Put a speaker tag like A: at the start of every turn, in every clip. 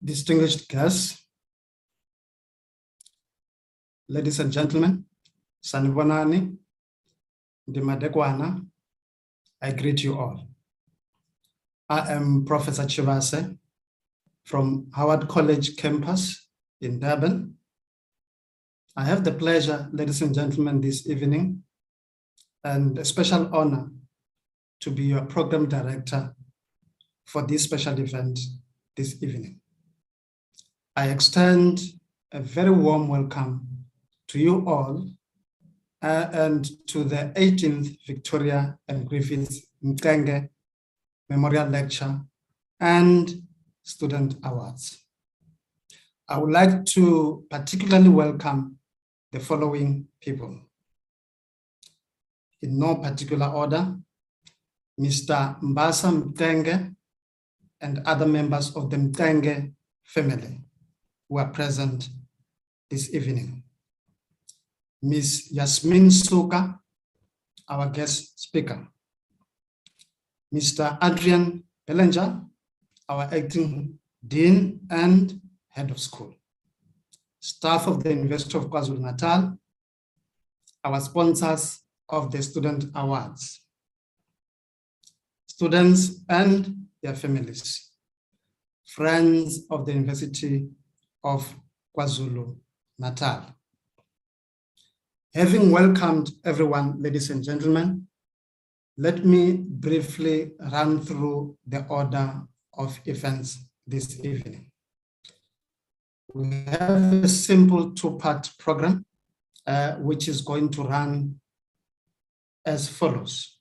A: distinguished guests, ladies and gentlemen, Sanibonani, Ndimadekwana, I greet you all. I am Professor Chivase from Howard College campus in Durban. I have the pleasure, ladies and gentlemen, this evening, and a special honor to be your program director for this special event this evening. I extend a very warm welcome to you all and to the 18th Victoria and Griffiths Mxenge Memorial Lecture and Student Awards. I would like to particularly welcome the following people. In no particular order, Mr. Mbasa Mxenge and other members of the Mxenge family who are present this evening. Ms. Yasmin Suka, our guest speaker. Mr. Adrian Bellinger, our acting dean and head of school. Staff of the University of KwaZulu-Natal, our sponsors of the Student Awards. Students and their families. Friends of the University of KwaZulu-Natal. Having welcomed everyone, ladies and gentlemen, let me briefly run through the order of events this evening. We have a simple two-part program, which is going to run as follows.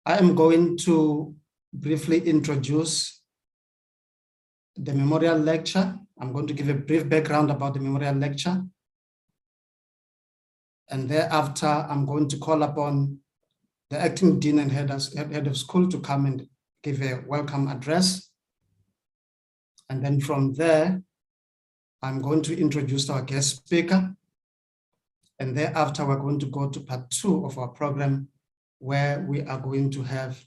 A: I am going to briefly introduce the memorial lecture. I'm going to give a brief background about the memorial lecture. And thereafter, I'm going to call upon the acting dean and head of school to come and give a welcome address. And then from there, I'm going to introduce our guest speaker. And thereafter, we're going to go to part 2 of our program, where we are going to have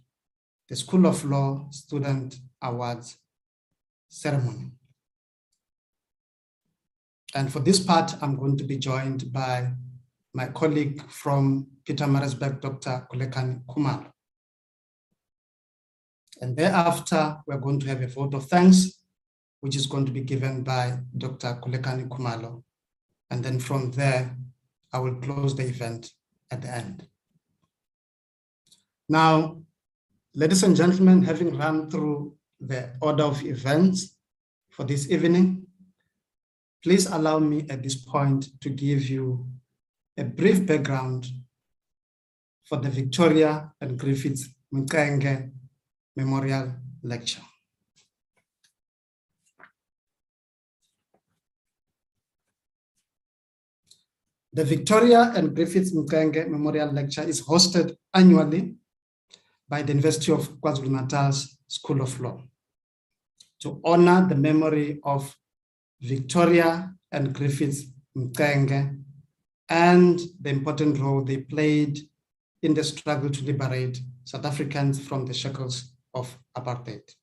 A: the School of Law Student Awards ceremony. And for this part, I'm going to be joined by my colleague from Pietermaritzburg, Dr. Kulekani Khumalo. And thereafter, we're going to have a vote of thanks, which is going to be given by Dr. Kulekani Khumalo. And then from there, I will close the event at the end. Now, ladies and gentlemen, having run through the order of events for this evening, please allow me at this point to give you a brief background for the Victoria and Griffiths Mxenge Memorial Lecture. The Victoria and Griffiths Mxenge Memorial Lecture is hosted annually by the University of KwaZulu-Natal's School of Law to honor the memory of Victoria and Griffiths Mxenge and the important role they played in the struggle to liberate South Africans from the shackles of apartheid.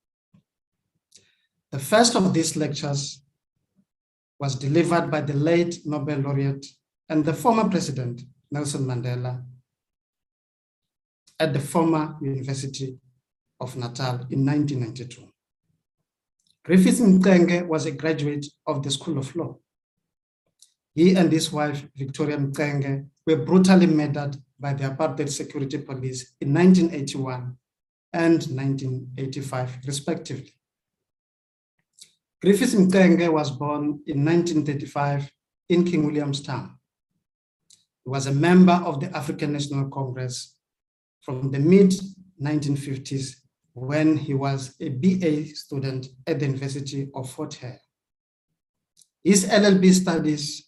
A: The first of these lectures was delivered by the late Nobel laureate and the former president, Nelson Mandela, at the former University of Natal in 1992. Griffiths Mxenge was a graduate of the School of Law. He and his wife, Victoria Mxenge, were brutally murdered by the apartheid security police in 1981 and 1985, respectively. Griffiths Mxenge was born in 1935 in King Williamstown. He was a member of the African National Congress from the mid-1950s when he was a BA student at the University of Fort Hare. His LLB studies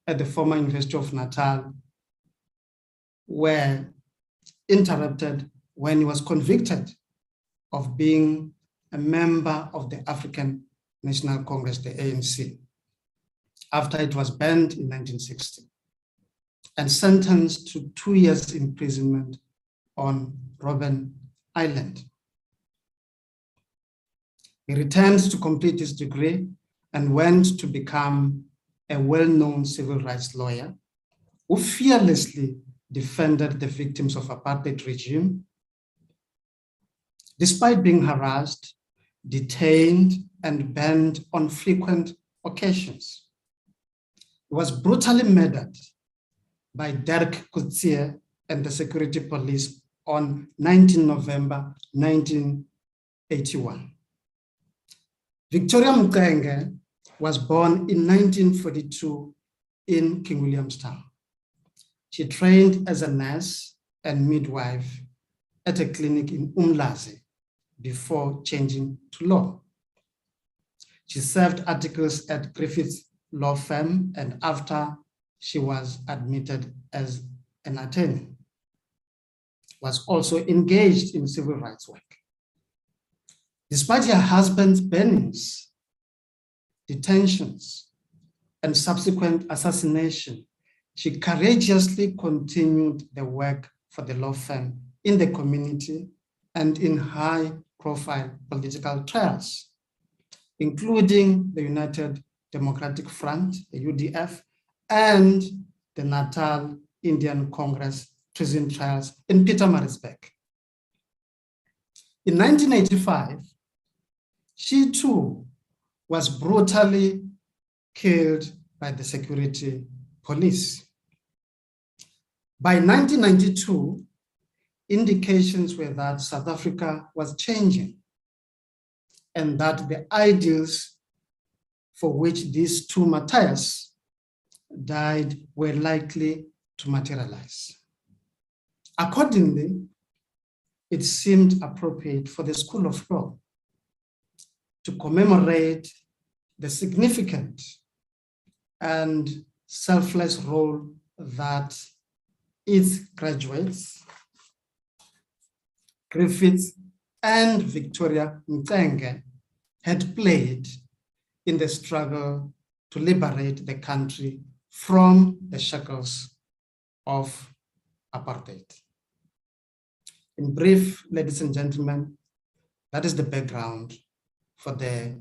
A: at the former University of Natal were interrupted when he was convicted of being a member of the African National Congress, the ANC, after it was banned in 1960, and sentenced to 2 years imprisonment on Robben Island. He returned to complete his degree and went to become a well-known civil rights lawyer who fearlessly defended the victims of apartheid regime. Despite being harassed, detained, and banned on frequent occasions, he was brutally murdered by Dirk Coetzee and the security police on 19 November 1981. Victoria Mxenge was born in 1942 in King Williamstown. She trained as a nurse and midwife at a clinic in Umlazi before changing to law. She served articles at Griffiths law firm, and after she was admitted as an attorney, was also engaged in civil rights work. Despite her husband's bannings, detentions, and subsequent assassination, she courageously continued the work for the law firm in the community and in high-profile political trials, including the United Democratic Front, the UDF, and the Natal Indian Congress treason trials in Pietermaritzburg. In 1985, she too was brutally killed by the security police. By 1992, indications were that South Africa was changing and that the ideals for which these two martyrs died were likely to materialize. Accordingly, it seemed appropriate for the School of Law to commemorate the significant and selfless role that its graduates, Griffiths and Victoria Mxenge, had played in the struggle to liberate the country from the shackles of apartheid. In brief, ladies and gentlemen, that is the background for the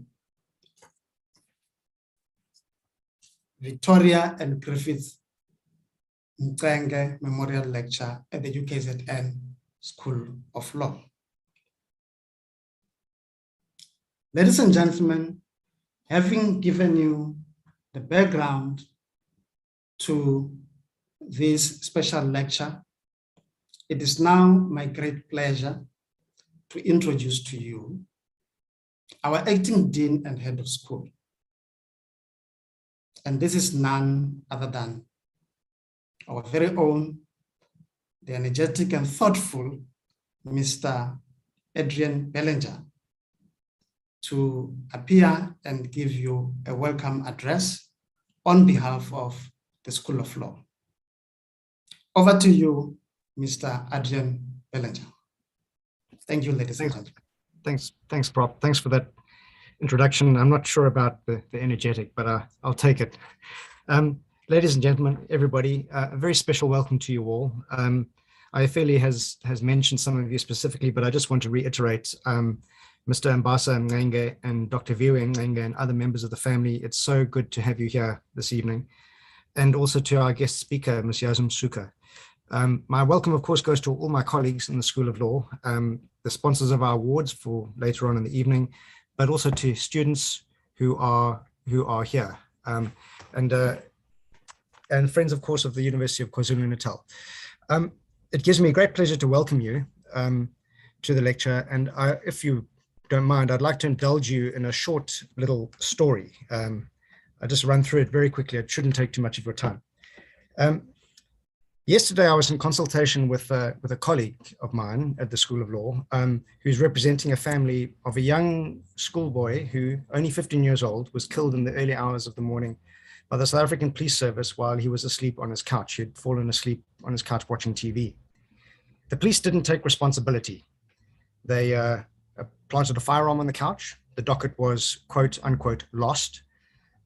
A: Victoria and Griffiths Mxenge Memorial Lecture at the UKZN School of Law. Ladies and gentlemen, having given you the background to this special lecture, it is now my great pleasure to introduce to you our acting dean and head of school. And this is none other than our very own, the energetic and thoughtful Mr. Adrian Bellinger, to appear and give you a welcome address on behalf of the School of Law. Over to you, Mr. Adrian Bellinger. Thank you, ladies and gentlemen.
B: Thanks, Prop. Thanks for that introduction. I'm not sure about the energetic, but I'll take it. Ladies and gentlemen, everybody, a very special welcome to you all. Iafeli has mentioned some of you specifically, but I just want to reiterate, Mr. Mbasa Mxenge and Dr. Viwe Mxenge and other members of the family, it's so good to have you here this evening. And also to our guest speaker, Ms. Yazum Suka. My welcome, of course, goes to all my colleagues in the School of Law, the sponsors of our awards for later on in the evening, but also to students who are here, and friends, of course, of the University of KwaZulu-Natal. It gives me great pleasure to welcome you to the lecture, and if you don't mind, I'd like to indulge you in a short little story. I'll just run through it very quickly. It shouldn't take too much of your time. Yesterday, I was in consultation with a colleague of mine at the School of Law, who's representing a family of a young schoolboy who, only 15 years old, was killed in the early hours of the morning by the South African Police Service while he was asleep on his couch. He had fallen asleep on his couch watching TV. The police didn't take responsibility. They planted a firearm on the couch. The docket was, quote unquote, lost.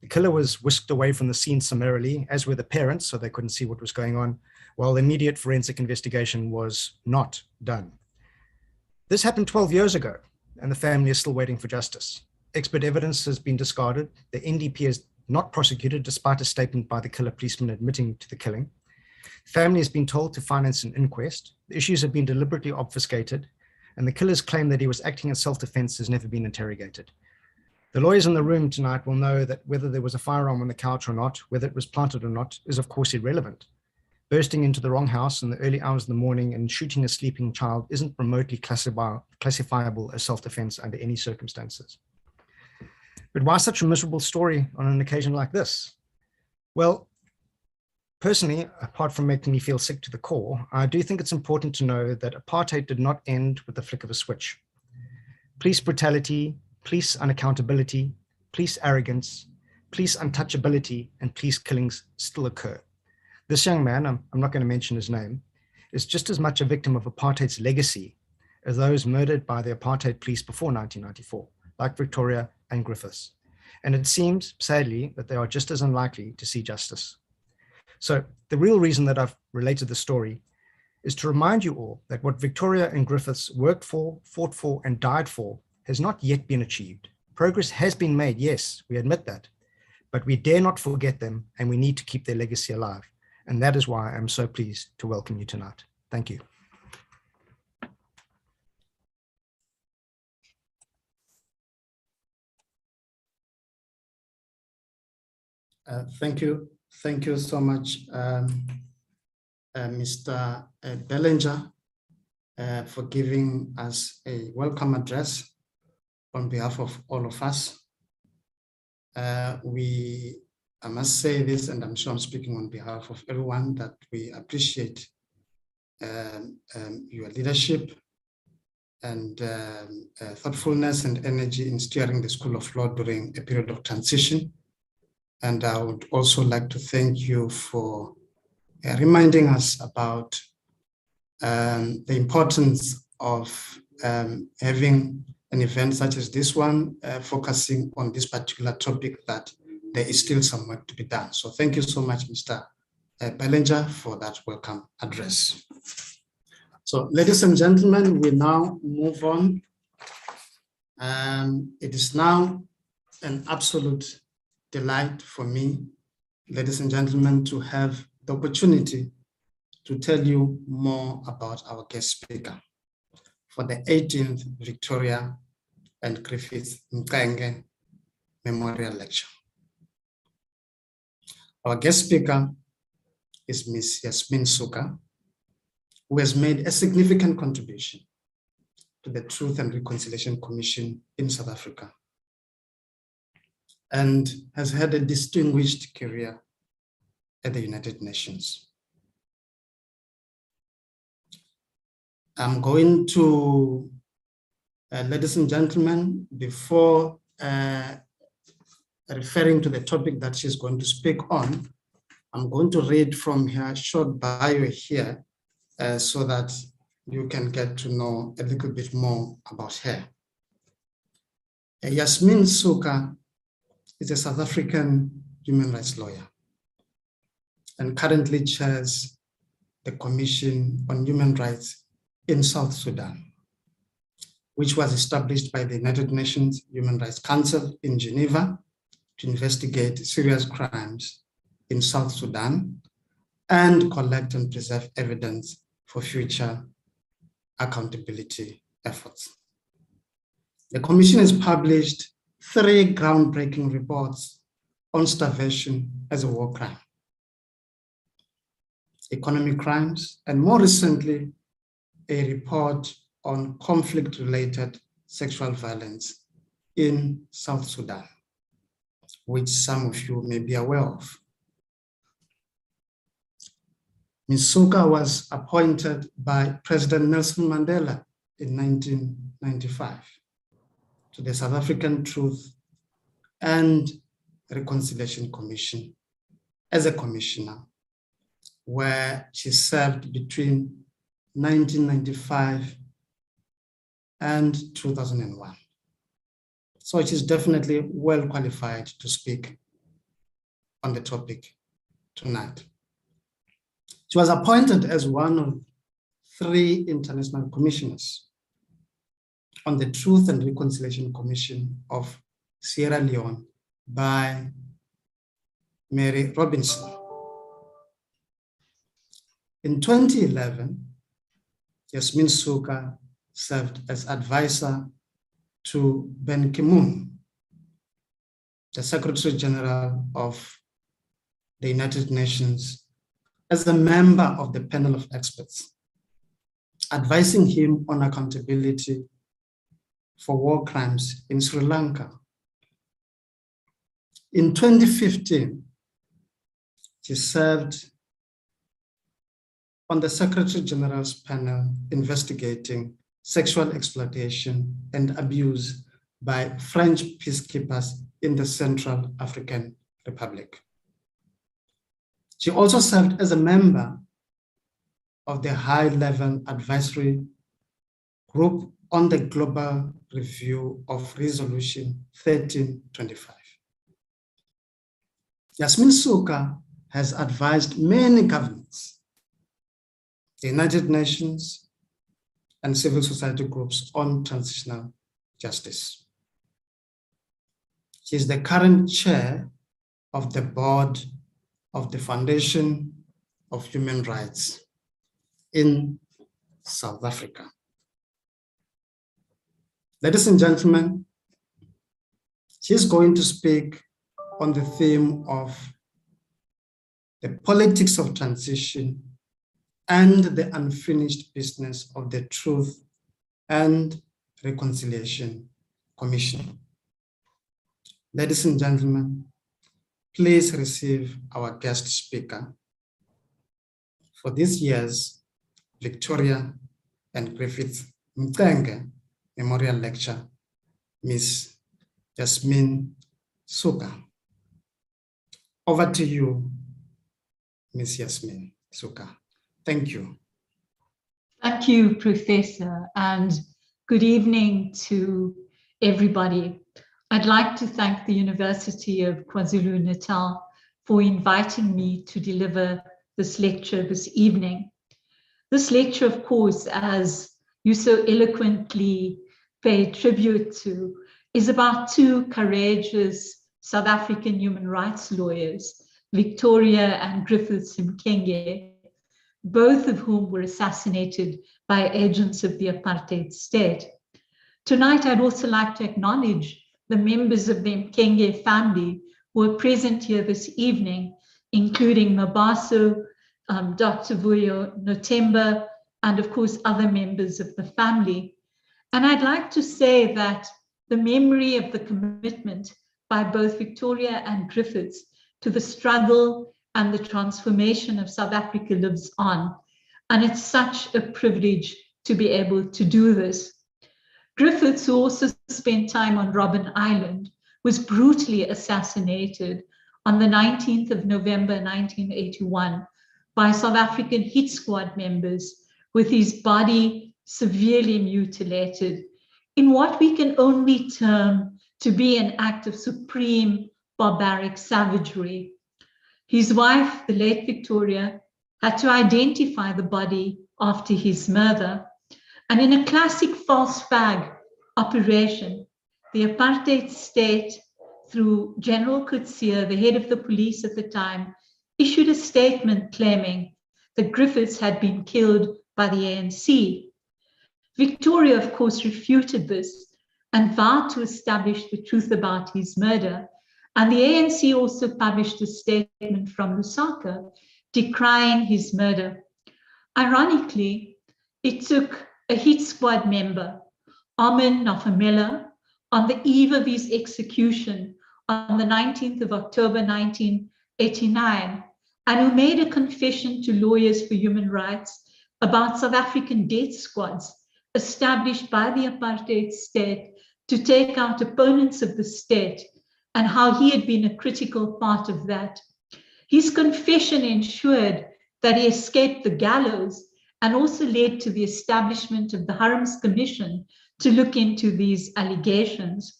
B: The killer was whisked away from the scene summarily, as were the parents, so they couldn't see what was going on, while the immediate forensic investigation was not done. This happened 12 years ago, and the family is still waiting for justice. expert evidence has been discarded. The NDP is not prosecuted despite a statement by the killer policeman admitting to the killing. Family has been told to finance an inquest. The issues have been deliberately obfuscated, and the killer's claim that he was acting in self-defense has never been interrogated. The lawyers in the room tonight will know that whether there was a firearm on the couch or not, whether it was planted or not, is of course irrelevant. Bursting into the wrong house in the early hours of the morning and shooting a sleeping child isn't remotely classifiable as self-defense under any circumstances. But why such a miserable story on an occasion like this? Well, personally, apart from making me feel sick to the core, I do think it's important to know that apartheid did not end with the flick of a switch. Police brutality, police unaccountability, police arrogance, police untouchability, and police killings still occur. This young man, I'm not going to mention his name, is just as much a victim of apartheid's legacy as those murdered by the apartheid police before 1994, like Victoria and Griffiths. And it seems, sadly, that they are just as unlikely to see justice. So the real reason that I've related the story is to remind you all that what Victoria and Griffiths worked for, fought for, and died for has not yet been achieved. Progress has been made, yes, we admit that, but we dare not forget them, and we need to keep their legacy alive. And that is why I'm so pleased to welcome you tonight. Thank you.
A: Thank you. Thank you so much, Mr. Bellinger, for giving us a welcome address on behalf of all of us. I must say this, and I'm sure I'm speaking on behalf of everyone, that we appreciate your leadership and thoughtfulness and energy in steering the School of Law during a period of transition. And I would also like to thank you for reminding us about the importance of having an event such as this one, focusing on this particular topic, that there is still some work to be done. So thank you so much, Mr. Bellinger, for that welcome address. So ladies and gentlemen, we now move on. It is now an absolute delight for me, ladies and gentlemen, to have the opportunity to tell you more about our guest speaker for the 18th Victoria and Griffiths Mxenge Memorial Lecture. Our guest speaker is Ms. Yasmin Suka, who has made a significant contribution to the Truth and Reconciliation Commission in South Africa and has had a distinguished career at the United Nations. I'm going to, ladies and gentlemen, before referring to the topic that she's going to speak on, I'm going to read from her short bio here so that you can get to know a little bit more about her. Yasmin Suka is a South African human rights lawyer and currently chairs the Commission on Human Rights in South Sudan, which was established by the United Nations Human Rights Council in Geneva to investigate serious crimes in South Sudan and collect and preserve evidence for future accountability efforts. The Commission has published 3 groundbreaking reports on starvation as a war crime, economic crimes, and more recently, a report on conflict-related sexual violence in South Sudan, which some of you may be aware of. Ms. Suka was appointed by President Nelson Mandela in 1995 to the South African Truth and Reconciliation Commission as a commissioner, where she served between 1995 and 2001. So it is definitely well qualified to speak on the topic tonight. She was appointed as one of 3 international commissioners on the Truth and Reconciliation Commission of Sierra Leone by Mary Robinson. In 2011, Yasmin Suka served as advisor to Ban Ki-moon, the Secretary General of the United Nations, as a member of the panel of experts, advising him on accountability for war crimes in Sri Lanka. In 2015, she served on the Secretary General's panel investigating sexual exploitation and abuse by French peacekeepers in the Central African Republic. She also served as a member of the high-level advisory group on the global review of Resolution 1325. Yasmin Suka has advised many governments, the United Nations, and civil society groups on transitional justice. She is the current chair of the board of the Foundation of Human Rights in South Africa. Ladies and gentlemen, she is going to speak on the theme of the politics of transition and the unfinished business of the Truth and Reconciliation Commission. Ladies and gentlemen, please receive our guest speaker for this year's Victoria and Griffiths Mxenge Memorial Lecture, Ms. Yasmin Suka. Over to you, Ms. Yasmin Suka. Thank you.
C: Thank you, Professor, and good evening to everybody. I'd like to thank the University of KwaZulu-Natal for inviting me to deliver this lecture this evening. This lecture, of course, as you so eloquently pay tribute to, is about two courageous South African human rights lawyers, Victoria and Griffiths Mxenge, both of whom were assassinated by agents of the apartheid state. Tonight, I'd also like to acknowledge the members of the Mxenge family who are present here this evening, including Mabaso, Dr. Vuyo Notemba, and of course, other members of the family. And I'd like to say that the memory of the commitment by both Victoria and Griffiths to the struggle and the transformation of South Africa lives on. And it's such a privilege to be able to do this. Griffiths, who also spent time on Robben Island, was brutally assassinated on the 19th of November, 1981 by South African hit squad members, with his body severely mutilated in what we can only term to be an act of supreme barbaric savagery. His wife, the late Victoria, had to identify the body after his murder. And in a classic false flag operation, the apartheid state, through General Coetzee, the head of the police at the time, issued a statement claiming that Griffiths had been killed by the ANC. Victoria, of course, refuted this and vowed to establish the truth about his murder. And the ANC also published a statement from Lusaka decrying his murder. Ironically, it took a hit squad member, Armin Nofamela, on the eve of his execution on the 19th of October, 1989, and who made a confession to Lawyers for Human Rights about South African death squads established by the apartheid state to take out opponents of the state, and how he had been a critical part of that. His confession ensured that he escaped the gallows and also led to the establishment of the Harms Commission to look into these allegations.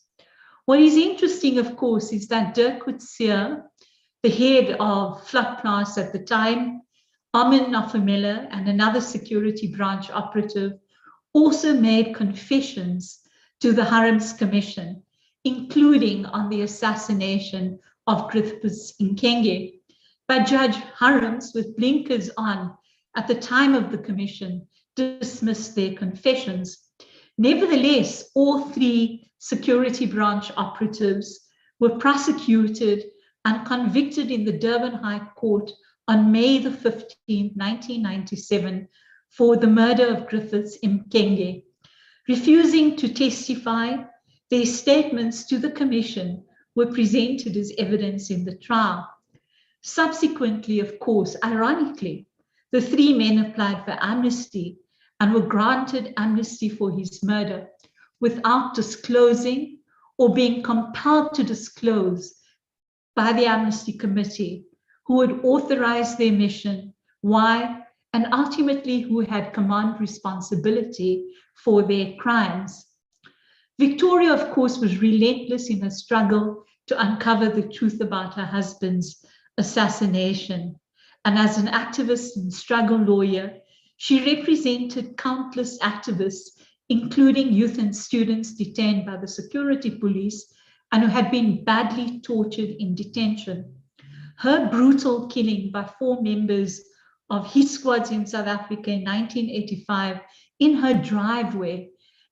C: What is interesting, of course, is that Dirk Coetzee, the head of Vlakplaas at the time, Armin Nofamela, and another security branch operative, also made confessions to the Harms Commission, including on the assassination of Griffiths in Mxenge. But Judge Hurrams, with blinkers on at the time of the commission, dismissed their confessions. Nevertheless, all three security branch operatives were prosecuted and convicted in the Durban High Court on May the 15th, 1997, for the murder of Griffiths in Mxenge. Refusing to testify, their statements to the commission were presented as evidence in the trial. Subsequently, of course, ironically, the three men applied for amnesty and were granted amnesty for his murder without disclosing or being compelled to disclose by the Amnesty Committee who had authorized their mission, why, and ultimately who had command responsibility for their crimes. Victoria, of course, was relentless in her struggle to uncover the truth about her husband's assassination. And as an activist and struggle lawyer, she represented countless activists, including youth and students detained by the security police and who had been badly tortured in detention. Her brutal killing by 4 members of his squads in South Africa in 1985 in her driveway,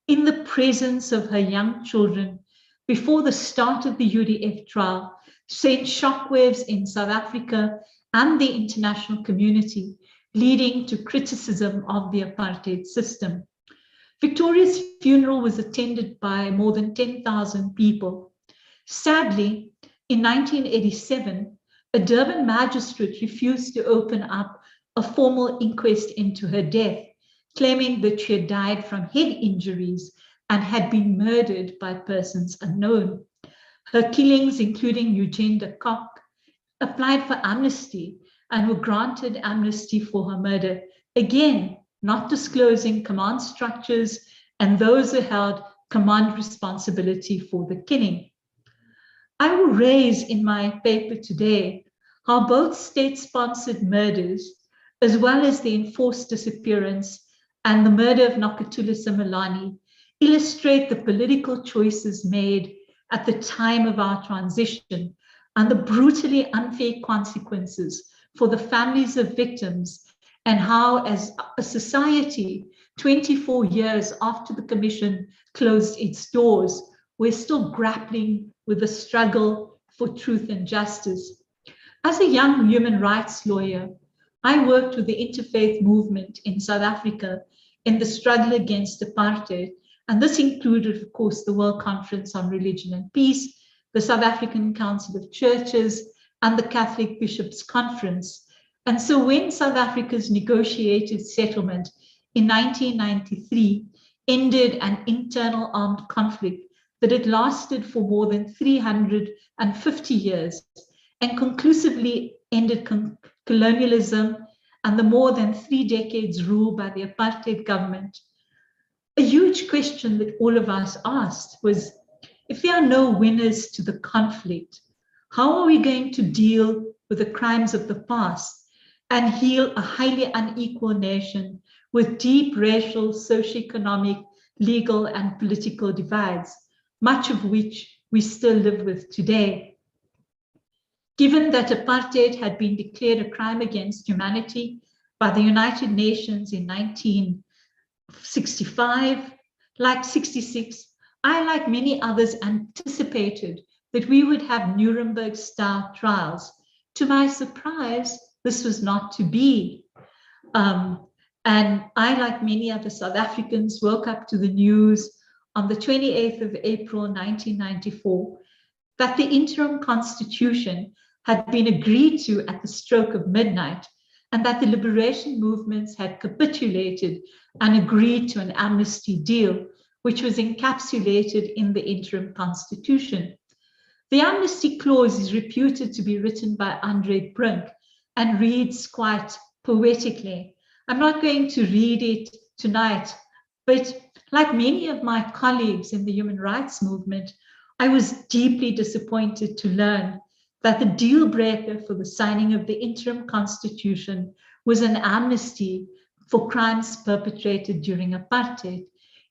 C: in the presence of her young children, before the start of the UDF trial, sent shockwaves in South Africa and the international community, leading to criticism of the apartheid system. Victoria's funeral was attended by more than 10,000 people. Sadly, in 1987, a Durban magistrate refused to open up a formal inquest into her death, claiming that she had died from head injuries and had been murdered by persons unknown. Her killings, including Eugene de Kock, applied for amnesty and were granted amnesty for her murder, again, not disclosing command structures and those who held command responsibility for the killing. I will raise in my paper today how both state-sponsored murders, as well as the enforced disappearance and the murder of Nokuthula Simelane, illustrate the political choices made at the time of our transition and the brutally unfair consequences for the families of victims, and how, as a society, 24 years after the commission closed its doors, we're still grappling with the struggle for truth and justice. As a young human rights lawyer, I worked with the interfaith movement in South Africa in the struggle against apartheid, and this included, of course, the World Conference on Religion and Peace, the South African Council of Churches, and the Catholic Bishops' Conference. And so when South Africa's negotiated settlement in 1993 ended an internal armed conflict that had lasted for more than 350 years and conclusively ended colonialism and the more than 3 decades rule by the apartheid government, a huge question that all of us asked was, if there are no winners to the conflict, how are we going to deal with the crimes of the past and heal a highly unequal nation with deep racial, socioeconomic, legal, and political divides, much of which we still live with today? Given that apartheid had been declared a crime against humanity by the United Nations in 1965, like 66, I, like many others, anticipated that we would have Nuremberg-style trials. To my surprise, this was not to be. And I, like many other South Africans, woke up to the news on the 28th of April, 1994, that the interim constitution had been agreed to at the stroke of midnight, and that the liberation movements had capitulated and agreed to an amnesty deal, which was encapsulated in the interim constitution. The amnesty clause is reputed to be written by Andre Brink and reads quite poetically. I'm not going to read it tonight, but like many of my colleagues in the human rights movement, I was deeply disappointed to learn that the deal breaker for the signing of the interim constitution was an amnesty for crimes perpetrated during apartheid.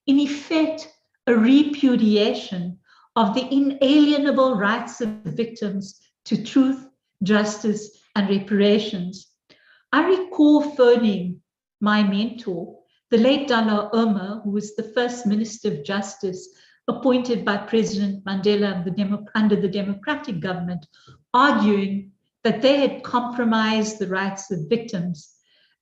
C: In effect, a repudiation of the inalienable rights of victims to truth, justice, and reparations. I recall phoning my mentor, the late Dala Omar, who was the first Minister of Justice appointed by President Mandela under the democratic government, arguing that they had compromised the rights of victims.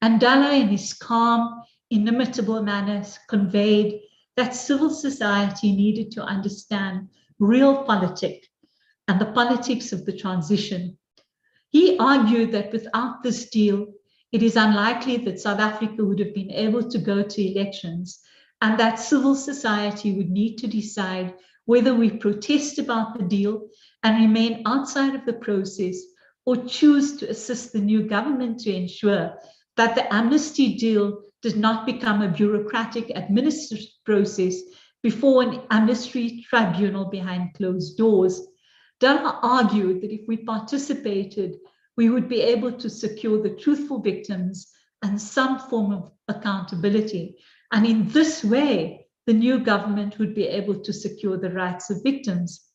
C: And Dala, in his calm, inimitable manner, conveyed that civil society needed to understand real politics and the politics of the transition. He argued that without this deal, it is unlikely that South Africa would have been able to go to elections, and that civil society would need to decide whether we protest about the deal and remain outside of the process, or choose to assist the new government to ensure that the amnesty deal does not become a bureaucratic administrative process before an amnesty tribunal behind closed doors. Dala argued that if we participated, we would be able to secure the truthful victims and some form of accountability. And in this way, the new government would be able to secure the rights of victims.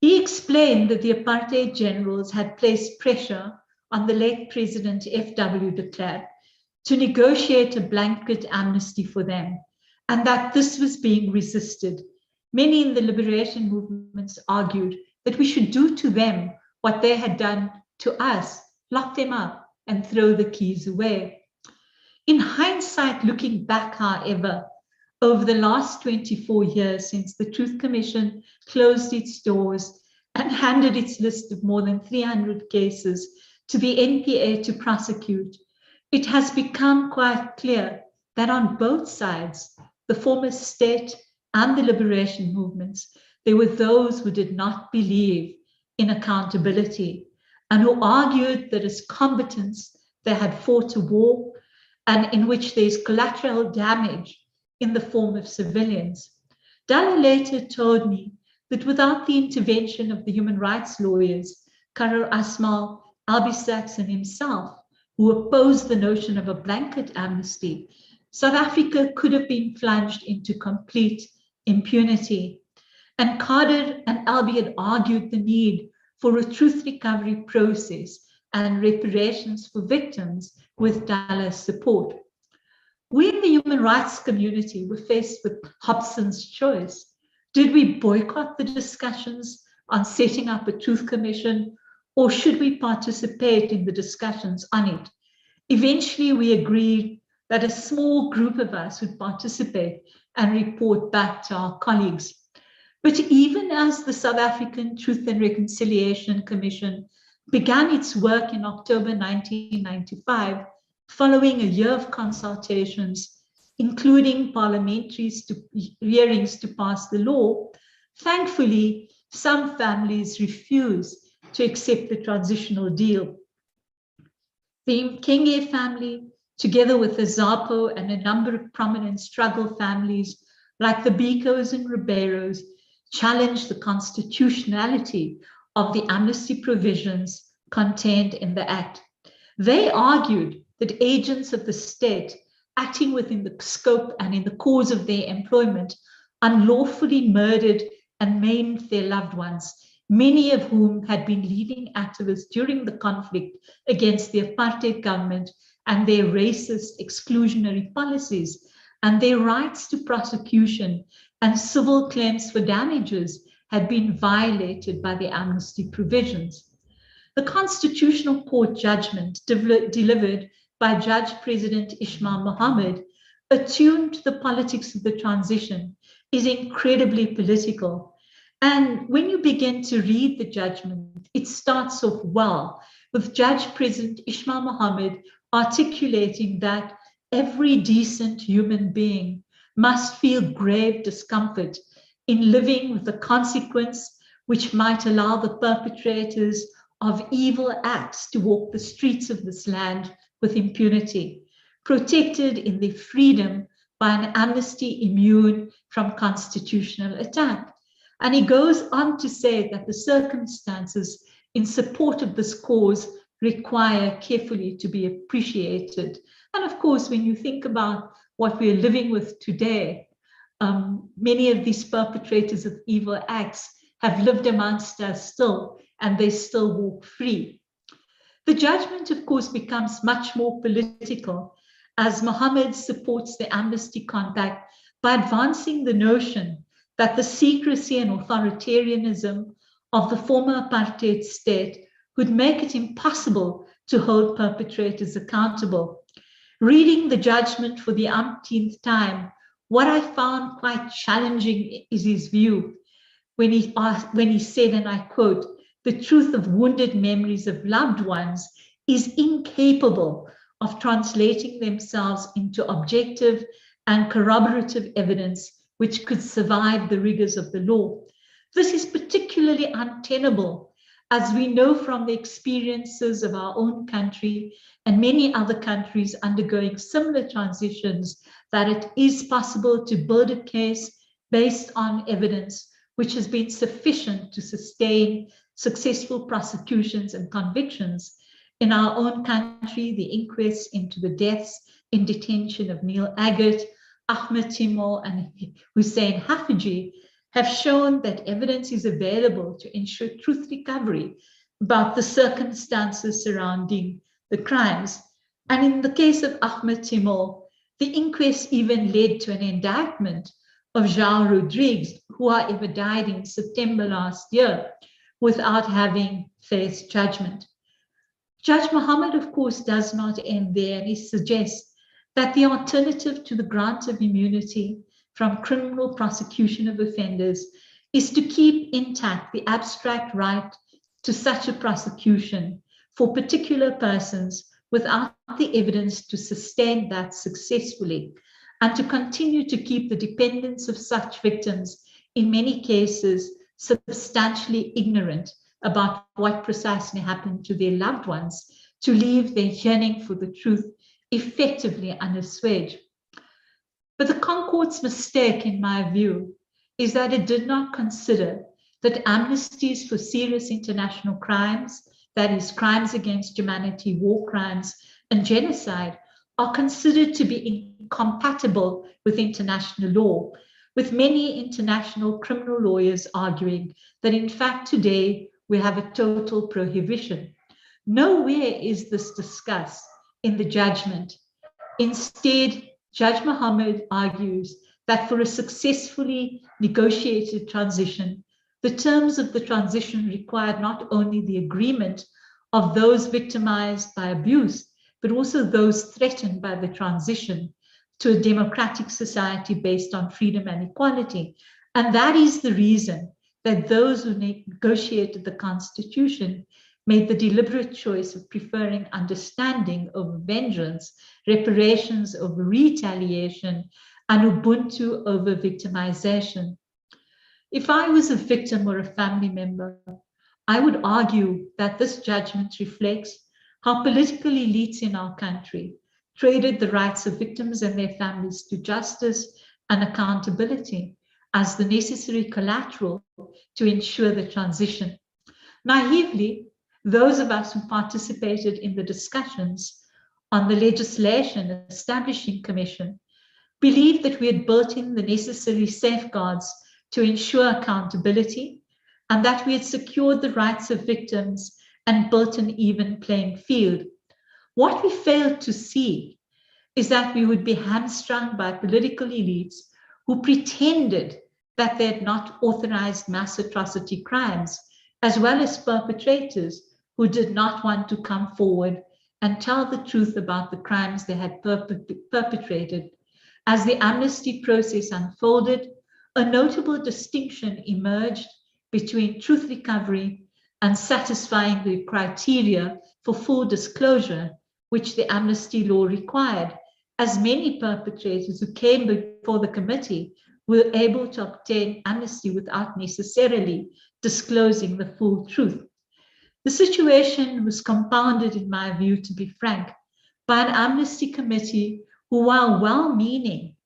C: He explained that the apartheid generals had placed pressure on the late President F.W. de Klerk to negotiate a blanket amnesty for them, and that this was being resisted. Many in the liberation movements argued that we should do to them what they had done to us, lock them up and throw the keys away. In hindsight, looking back, however, over the last 24 years since the Truth Commission closed its doors and handed its list of more than 300 cases to the NPA to prosecute, it has become quite clear that on both sides, the former state and the liberation movements, there were those who did not believe in accountability and who argued that as combatants, they had fought a war and in which there is collateral damage in the form of civilians. Dala later told me that without the intervention of the human rights lawyers, Karel Asmal, Albie Sachs, and himself, who opposed the notion of a blanket amnesty, South Africa could have been plunged into complete impunity. And Kader and Albie had argued the need for a truth recovery process and reparations for victims with Dala's support. We in the human rights community were faced with Hobson's choice. Did we boycott the discussions on setting up a truth commission, or should we participate in the discussions on it? Eventually, we agreed that a small group of us would participate and report back to our colleagues. But even as the South African Truth and Reconciliation Commission began its work in October 1995, following a year of consultations, including parliamentary hearings to pass the law, thankfully, some families refused to accept the transitional deal. The Mxenge family, together with the Zapo and a number of prominent struggle families like the Bikos and Ribeiros, challenged the constitutionality of the amnesty provisions contained in the Act. They argued that agents of the state acting within the scope and in the cause of their employment unlawfully murdered and maimed their loved ones, many of whom had been leading activists during the conflict against the apartheid government and their racist exclusionary policies, and their rights to prosecution and civil claims for damages had been violated by the amnesty provisions. The Constitutional Court judgment delivered by Judge President Ismail Mohammed, attuned to the politics of the transition, is incredibly political. And when you begin to read the judgment, it starts off well, with Judge President Ismail Mohammed articulating that every decent human being must feel grave discomfort in living with the consequence which might allow the perpetrators of evil acts to walk the streets of this land with impunity, protected in their freedom by an amnesty immune from constitutional attack. And he goes on to say that the circumstances in support of this cause require carefully to be appreciated. And of course, when you think about what we're living with today, many of these perpetrators of evil acts have lived amongst us still, and they still walk free. The judgment, of course, becomes much more political as Mohammed supports the Amnesty Compact by advancing the notion that the secrecy and authoritarianism of the former apartheid state would make it impossible to hold perpetrators accountable. Reading the judgment for the umpteenth time, what I found quite challenging is his view when he said, and I quote, "The truth of wounded memories of loved ones is incapable of translating themselves into objective and corroborative evidence which could survive the rigors of the law." This is particularly untenable, as we know from the experiences of our own country and many other countries undergoing similar transitions, that it is possible to build a case based on evidence which has been sufficient to sustain successful prosecutions and convictions. In our own country, the inquests into the deaths in detention of Neil Agate, Ahmed Timor, and Hussein Hafiji have shown that evidence is available to ensure truth recovery about the circumstances surrounding the crimes. And in the case of Ahmed Timor, the inquest even led to an indictment of João Rodrigues, who however died in September last year without having faced judgment. Judge Mohammed, of course, does not end there, and he suggests that the alternative to the grant of immunity from criminal prosecution of offenders is to keep intact the abstract right to such a prosecution for particular persons without the evidence to sustain that successfully, and to continue to keep the dependents of such victims, in many cases, substantially ignorant about what precisely happened to their loved ones, to leave their yearning for the truth effectively unassuaged. But the Concord's mistake, in my view, is that it did not consider that amnesties for serious international crimes, that is, crimes against humanity, war crimes, and genocide, are considered to be incompatible with international law, with many international criminal lawyers arguing that, in fact, today we have a total prohibition. Nowhere is this discussed in the judgment. Instead, Judge Mohammed argues that for a successfully negotiated transition, the terms of the transition required not only the agreement of those victimized by abuse, but also those threatened by the transition to a democratic society based on freedom and equality. And that is the reason that those who negotiated the Constitution made the deliberate choice of preferring understanding over vengeance, reparations over retaliation, and Ubuntu over victimization. If I was a victim or a family member, I would argue that this judgment reflects how political elites in our country traded the rights of victims and their families to justice and accountability as the necessary collateral to ensure the transition. Naively, those of us who participated in the discussions on the legislation establishing commission believed that we had built in the necessary safeguards to ensure accountability, and that we had secured the rights of victims and built an even playing field. What we failed to see is that we would be hamstrung by political elites who pretended that they had not authorized mass atrocity crimes, as well as perpetrators who did not want to come forward and tell the truth about the crimes they had perpetrated. As the amnesty process unfolded, a notable distinction emerged between truth recovery and satisfying the criteria for full disclosure, which the amnesty law required, as many perpetrators who came before the committee were able to obtain amnesty without necessarily disclosing the full truth. The situation was compounded, in my view, to be frank, by an amnesty committee who, while well-meaning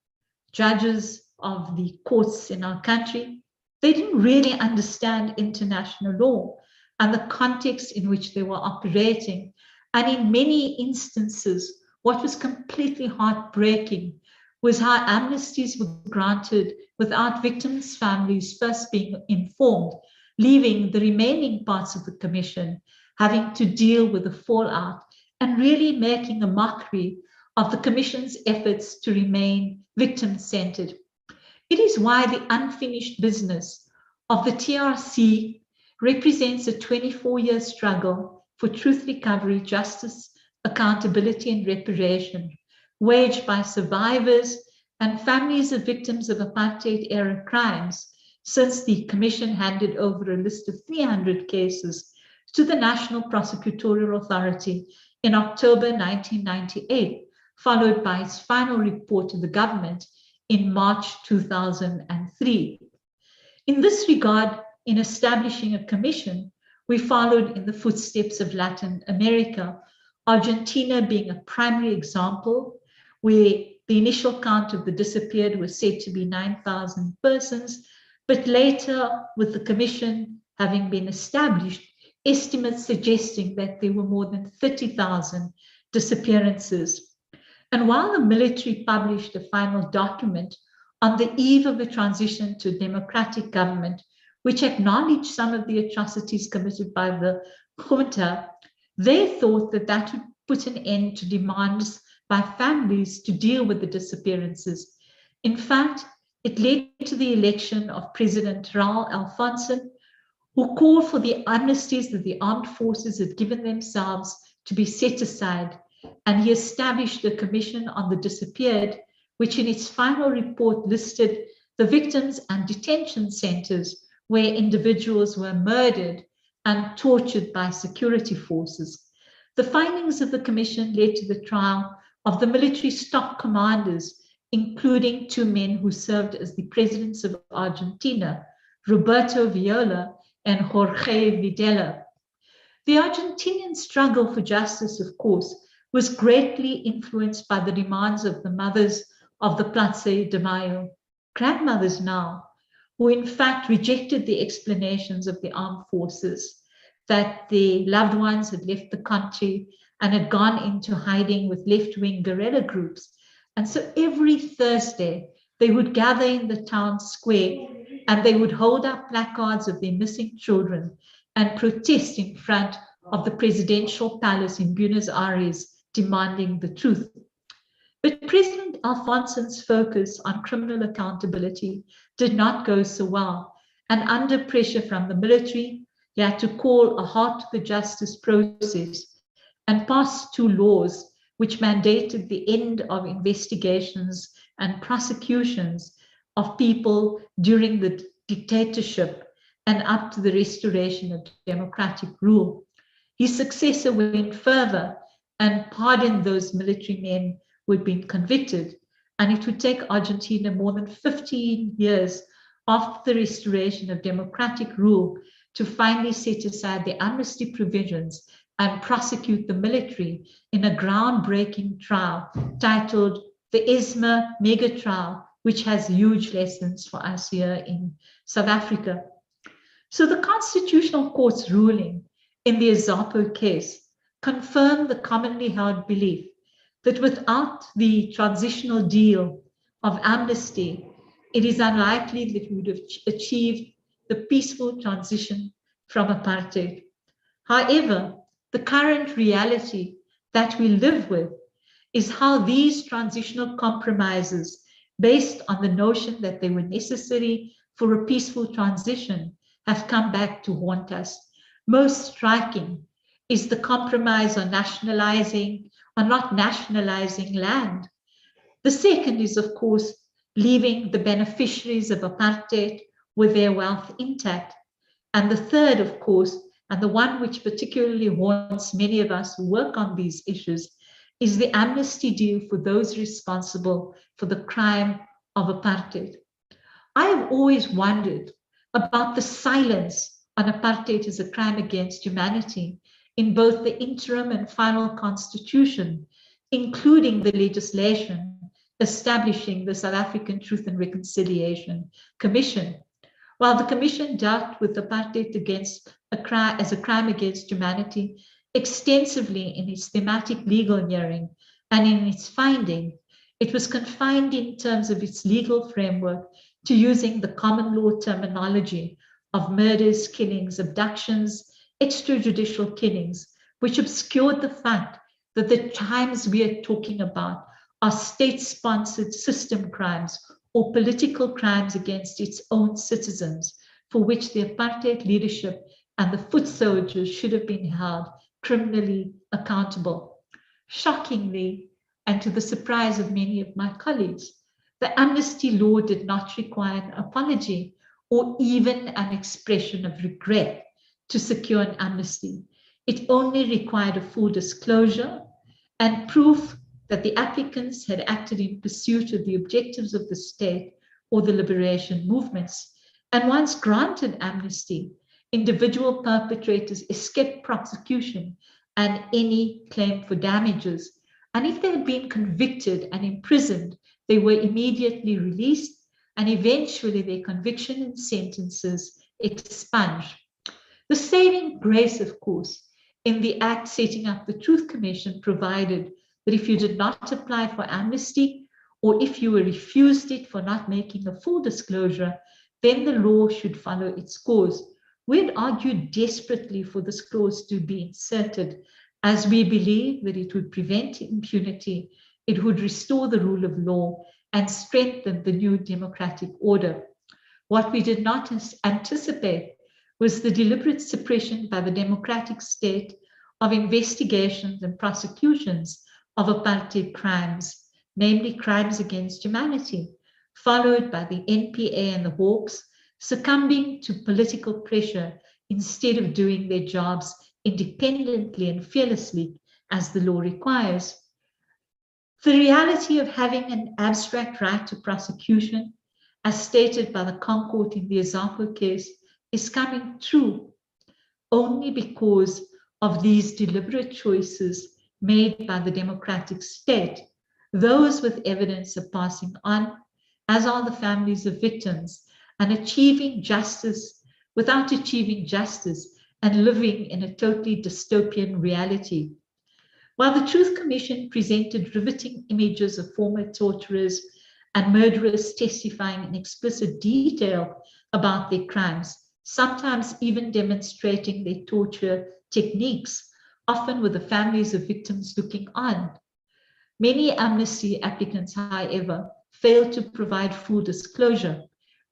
C: judges of the courts in our country, they didn't really understand international law and the context in which they were operating. And in many instances, what was completely heartbreaking was how amnesties were granted without victims' families first being informed, leaving the remaining parts of the commission having to deal with the fallout and really making a mockery of the commission's efforts to remain victim-centered. It is why the unfinished business of the TRC represents a 24-year struggle for truth recovery, justice, accountability, and reparation, waged by survivors and families of victims of apartheid-era crimes since the Commission handed over a list of 300 cases to the National Prosecutorial Authority in October 1998, followed by its final report to the government in March 2003. In this regard, in establishing a commission, we followed in the footsteps of Latin America, Argentina being a primary example, where the initial count of the disappeared was said to be 9,000 persons, but later, with the commission having been established, estimates suggesting that there were more than 30,000 disappearances. And while the military published a final document on the eve of the transition to democratic government, which acknowledged some of the atrocities committed by the junta, they thought that that would put an end to demands by families to deal with the disappearances. In fact, it led to the election of President Raul Alfonso, who called for the amnesties that the armed forces had given themselves to be set aside, and he established a commission on the disappeared, which in its final report listed the victims and detention centers where individuals were murdered and tortured by security forces. The findings of the commission led to the trial of the military stock commanders, including two men who served as the presidents of Argentina, Roberto Viola and Jorge Videla. The Argentinian struggle for justice, of course, was greatly influenced by the demands of the mothers of the Plaza de Mayo, grandmothers now, who in fact rejected the explanations of the armed forces that the loved ones had left the country and had gone into hiding with left-wing guerrilla groups. And so every Thursday, they would gather in the town square and they would hold up placards of their missing children and protest in front of the presidential palace in Buenos Aires, demanding the truth. But President Alfonso's focus on criminal accountability did not go so well. And under pressure from the military, he had to call a halt to the justice process and pass two laws which mandated the end of investigations and prosecutions of people during the dictatorship and up to the restoration of democratic rule. His successor went further and pardoned those military men who had been convicted, and it would take Argentina more than 15 years after the restoration of democratic rule to finally set aside the amnesty provisions and prosecute the military in a groundbreaking trial titled the ESMA Mega Trial, which has huge lessons for us here in South Africa. So the Constitutional Court's ruling in the Azapo case confirmed the commonly held belief that without the transitional deal of amnesty, it is unlikely that we would have achieved the peaceful transition from apartheid. However, the current reality that we live with is how these transitional compromises, based on the notion that they were necessary for a peaceful transition, have come back to haunt us. Most striking is the compromise on nationalizing or not nationalizing land. The second is, of course, leaving the beneficiaries of apartheid with their wealth intact. And the third, of course, and the one which particularly haunts many of us who work on these issues, is the amnesty deal for those responsible for the crime of apartheid. I have always wondered about the silence on apartheid as a crime against humanity in both the interim and final constitution, including the legislation establishing the South African Truth and Reconciliation Commission. While the Commission dealt with apartheid as a crime against humanity extensively in its thematic legal hearing and in its finding, It was confined in terms of its legal framework to using the common law terminology of murders, killings, abductions, extrajudicial killings, which obscured the fact that the crimes we are talking about are state-sponsored system crimes or political crimes against its own citizens, for which the apartheid leadership and the foot soldiers should have been held criminally accountable. Shockingly, and to the surprise of many of my colleagues, the amnesty law did not require an apology or even an expression of regret to secure an amnesty. It only required a full disclosure and proof that the applicants had acted in pursuit of the objectives of the state or the liberation movements. And once granted amnesty, individual perpetrators escaped prosecution and any claim for damages. And if they had been convicted and imprisoned, they were immediately released, and eventually their conviction and sentences expunged. The saving grace, of course, in the act setting up the Truth Commission provided that if you did not apply for amnesty, or if you were refused it for not making a full disclosure, then the law should follow its course. We had argued desperately for this clause to be inserted, as we believe that it would prevent impunity, it would restore the rule of law, and strengthen the new democratic order. What we did not anticipate was the deliberate suppression by the democratic state of investigations and prosecutions of apartheid crimes, namely crimes against humanity, followed by the NPA and the Hawks succumbing to political pressure instead of doing their jobs independently and fearlessly as the law requires. The reality of having an abstract right to prosecution, as stated by the Concord in the Azapo case, is coming true only because of these deliberate choices made by the democratic state. Those with evidence are passing on, as are the families of victims, and achieving justice without achieving justice and living in a totally dystopian reality. While the Truth Commission presented riveting images of former torturers and murderers testifying in explicit detail about their crimes, sometimes even demonstrating their torture techniques, often with the families of victims looking on. Many amnesty applicants, however, failed to provide full disclosure,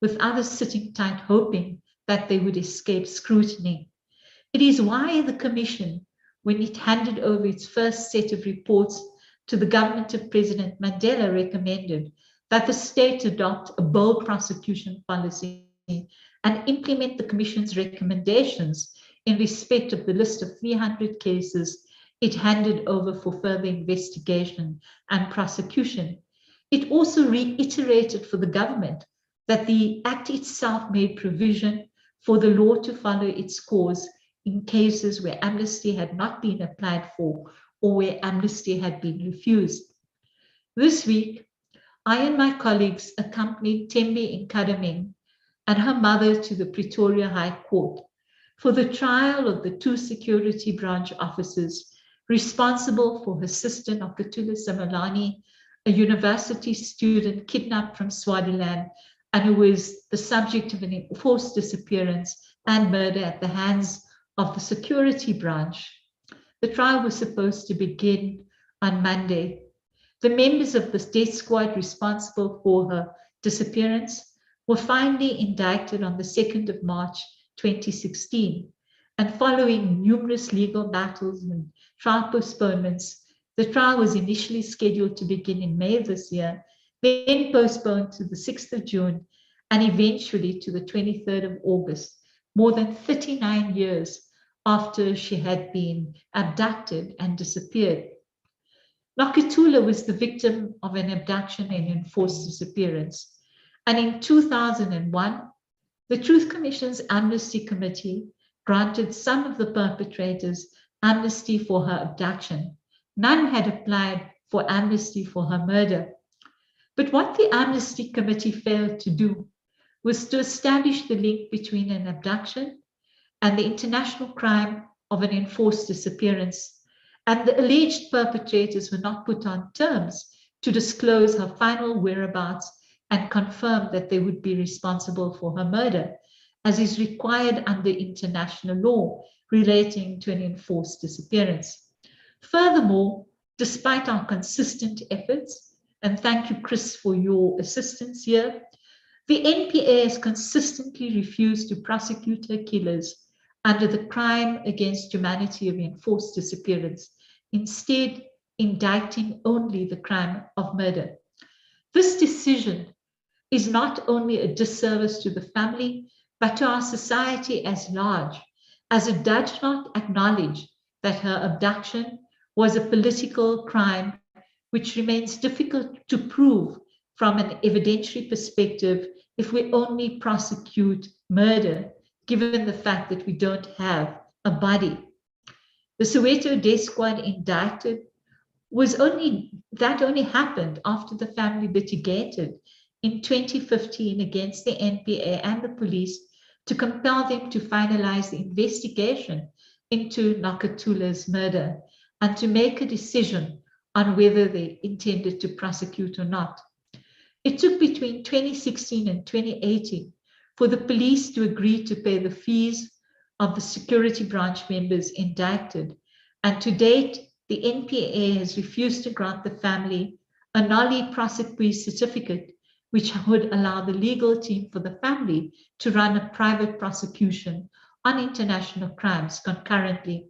C: with others sitting tight hoping that they would escape scrutiny. It is why the Commission, when it handed over its first set of reports to the government of President Mandela, recommended that the state adopt a bold prosecution policy and implement the Commission's recommendations in respect of the list of 300 cases it handed over for further investigation and prosecution. It also reiterated for the government that the Act itself made provision for the law to follow its course in cases where amnesty had not been applied for or where amnesty had been refused. This week, I and my colleagues accompanied Tembi Nkadimeng and her mother to the Pretoria High Court for the trial of the 2 security branch officers responsible for her sister Nokutula Simelane, a university student kidnapped from Swaziland and who was the subject of an enforced disappearance and murder at the hands of the security branch. The trial was supposed to begin on Monday. The members of the death squad responsible for her disappearance were finally indicted on the 2nd of March 2016. And following numerous legal battles and trial postponements, the trial was initially scheduled to begin in May this year, then postponed to the 6th of June, and eventually to the 23rd of August, more than 39 years after she had been abducted and disappeared. Nokutula was the victim of an abduction and enforced disappearance. And in 2001, the Truth Commission's Amnesty Committee granted some of the perpetrators amnesty for her abduction. None had applied for amnesty for her murder. But what the Amnesty Committee failed to do was to establish the link between an abduction and the international crime of an enforced disappearance. And the alleged perpetrators were not put on terms to disclose her final whereabouts and confirm that they would be responsible for her murder, as is required under international law relating to an enforced disappearance. Furthermore, despite our consistent efforts, and thank you, Chris, for your assistance here, the NPA has consistently refused to prosecute her killers under the crime against humanity of enforced disappearance, instead indicting only the crime of murder. This decision is not only a disservice to the family, but to our society as large, as it does not acknowledge that her abduction was a political crime which remains difficult to prove from an evidentiary perspective if we only prosecute murder, given the fact that we don't have a body. The Soweto Death Squad indicted only happened after the family litigated in 2015 against the NPA and the police to compel them to finalize the investigation into Nokuthula's murder and to make a decision on whether they intended to prosecute or not. It took between 2016 and 2018 for the police to agree to pay the fees of the security branch members indicted, and to date, the NPA has refused to grant the family a noli prosequi certificate, which would allow the legal team for the family to run a private prosecution on international crimes concurrently.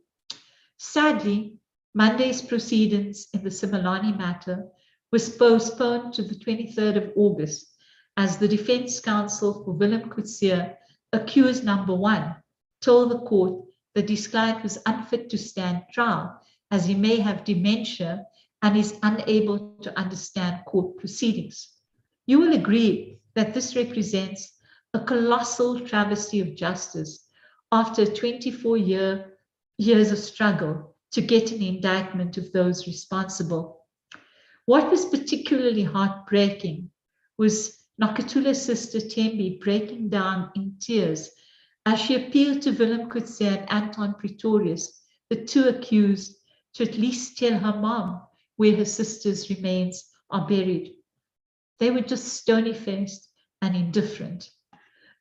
C: Sadly, Monday's proceedings in the Simelane matter was postponed to the 23rd of August as the defense counsel for Willem Coetzee, accused number 1, told the court that his client was unfit to stand trial as he may have dementia and is unable to understand court proceedings. You will agree that this represents a colossal travesty of justice after 24 years of struggle to get an indictment of those responsible. What was particularly heartbreaking was Nokuthula's sister Thembi breaking down in tears as she appealed to Willem Coetzee and Anton Pretorius, the 2 accused, to at least tell her mom where her sister's remains are buried. They were just stony-faced and indifferent.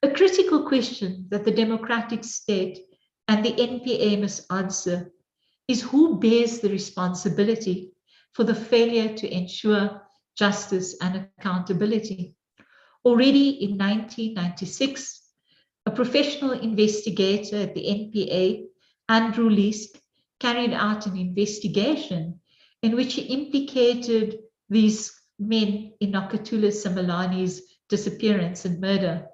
C: A critical question that the democratic state and the NPA must answer is who bears the responsibility for the failure to ensure justice and accountability. Already in 1996, a professional investigator at the NPA, Andrew Leask, carried out an investigation in which he implicated these men in Nokuthula Simelane's disappearance and murder.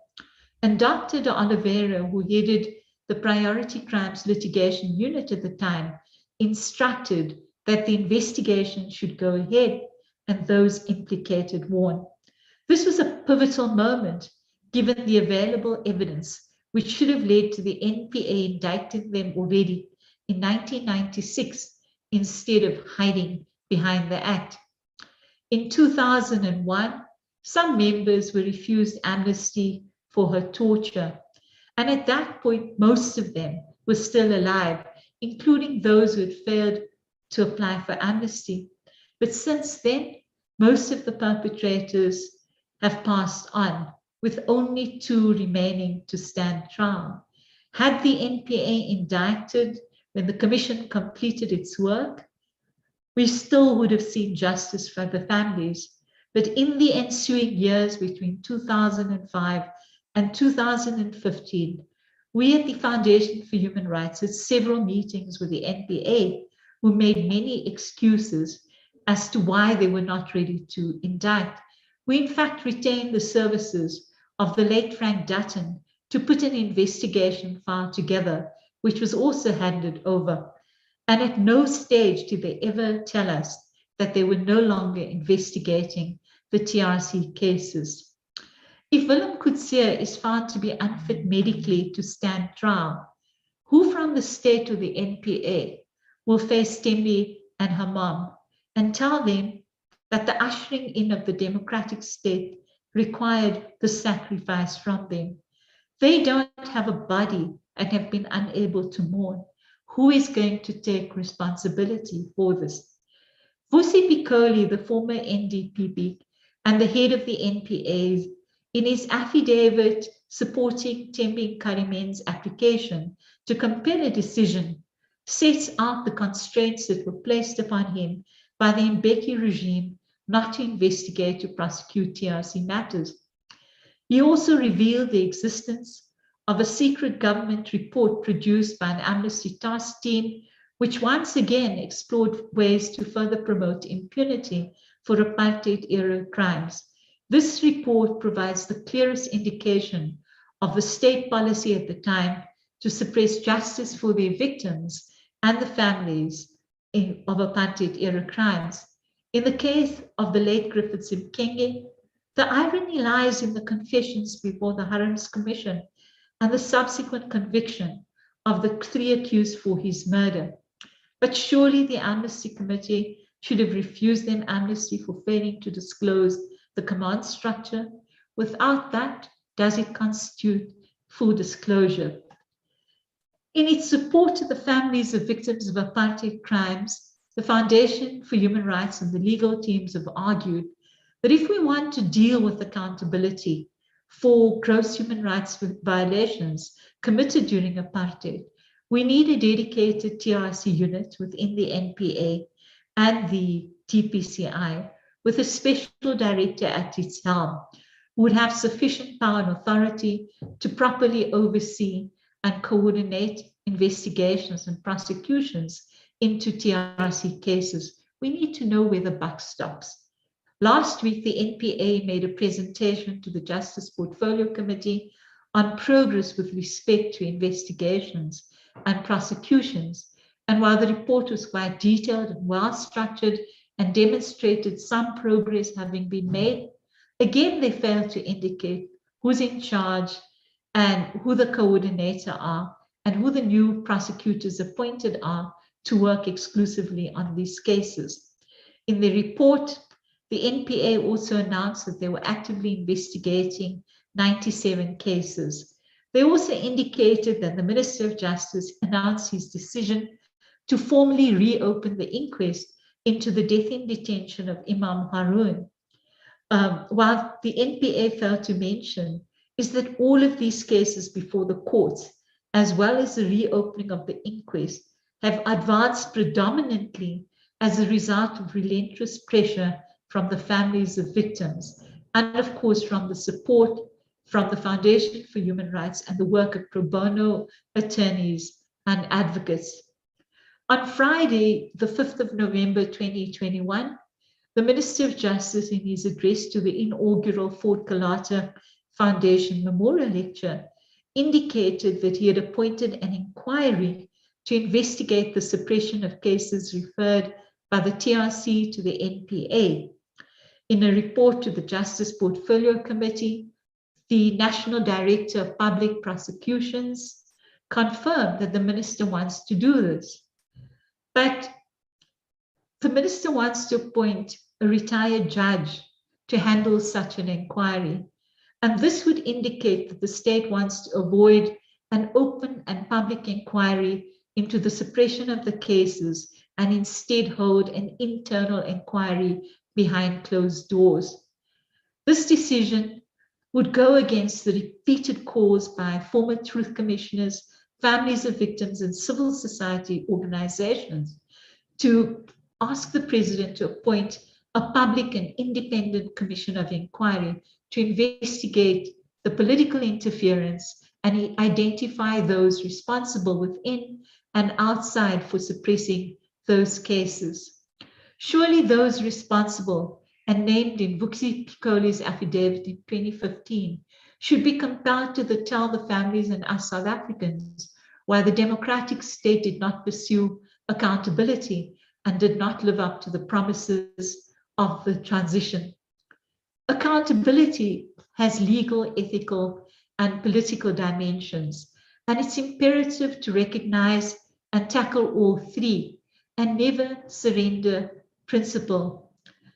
C: And Dr. De Oliveira, who headed the Priority Crimes Litigation Unit at the time, instructed that the investigation should go ahead and those implicated warned. This was a pivotal moment given the available evidence which should have led to the NPA indicting them already in 1996 instead of hiding behind the act. In 2001, some members were refused amnesty for her torture, and at that point, most of them were still alive, including those who had failed to apply for amnesty. But since then, most of the perpetrators have passed on, with only 2 remaining to stand trial. Had the NPA indicted when the commission completed its work, we still would have seen justice for the families. But in the ensuing years between 2005 and 2015, we at the Foundation for Human Rights had several meetings with the NPA, who made many excuses as to why they were not ready to indict. We in fact retained the services of the late Frank Dutton to put an investigation file together, which was also handed over. And at no stage did they ever tell us that they were no longer investigating the TRC cases. If Willem Coetzee is found to be unfit medically to stand trial, who from the state or the NPA will face Thembi and her mom and tell them that the ushering in of the democratic state required the sacrifice from them? They don't have a body and have been unable to mourn. Who is going to take responsibility for this? Vusi Pikoli, the former NDPP and the head of the NPAs, in his affidavit supporting Thembi Nkarimen's application to compel a decision, sets out the constraints that were placed upon him by the Mbeki regime not to investigate or prosecute TRC matters. He also revealed the existence of a secret government report produced by an Amnesty task team, which once again explored ways to further promote impunity for apartheid-era crimes. This report provides the clearest indication of the state policy at the time to suppress justice for their victims and the families of apartheid-era crimes. In the case of the late Griffiths Mxenge, the irony lies in the confessions before the Harams Commission and the subsequent conviction of the 3 accused for his murder. But surely the Amnesty Committee should have refused them amnesty for failing to disclose the command structure. Without that, does it constitute full disclosure? In its support to the families of victims of apartheid crimes, the Foundation for Human Rights and the legal teams have argued that if we want to deal with accountability for gross human rights violations committed during apartheid, we need a dedicated TRC unit within the NPA and the TPCI with a special director at its helm who would have sufficient power and authority to properly oversee and coordinate investigations and prosecutions into TRC cases. We need to know where the buck stops. Last week, the NPA made a presentation to the Justice Portfolio Committee on progress with respect to investigations and prosecutions. And while the report was quite detailed and well-structured and demonstrated some progress having been made, again, they failed to indicate who's in charge and who the coordinator are and who the new prosecutors appointed are to work exclusively on these cases. In the report, the NPA also announced that they were actively investigating 97 cases. They also indicated that the Minister of Justice announced his decision to formally reopen the inquest into the death in detention of Imam Haroon. While the NPA failed to mention is that all of these cases before the courts, as well as the reopening of the inquest, have advanced predominantly as a result of relentless pressure from the families of victims, and of course from the support from the Foundation for Human Rights and the work of pro bono attorneys and advocates. On Friday, the 5th of November 2021, the Minister of Justice, in his address to the inaugural Fort Kalata Foundation Memorial Lecture, indicated that he had appointed an inquiry to investigate the suppression of cases referred by the TRC to the NPA. In a report to the Justice Portfolio Committee, the National Director of Public Prosecutions confirmed that the minister wants to do this. But the minister wants to appoint a retired judge to handle such an inquiry. And this would indicate that the state wants to avoid an open and public inquiry into the suppression of the cases and instead hold an internal inquiry behind closed doors. This decision would go against the repeated calls by former truth commissioners, families of victims, and civil society organizations to ask the president to appoint a public and independent commission of inquiry to investigate the political interference and identify those responsible within and outside for suppressing those cases. Surely those responsible and named in Vusi Pikoli's affidavit in 2015 should be compelled to tell the families and us South Africans why the democratic state did not pursue accountability and did not live up to the promises of the transition. Accountability has legal, ethical, and political dimensions, and it's imperative to recognize and tackle all three and never surrender principle.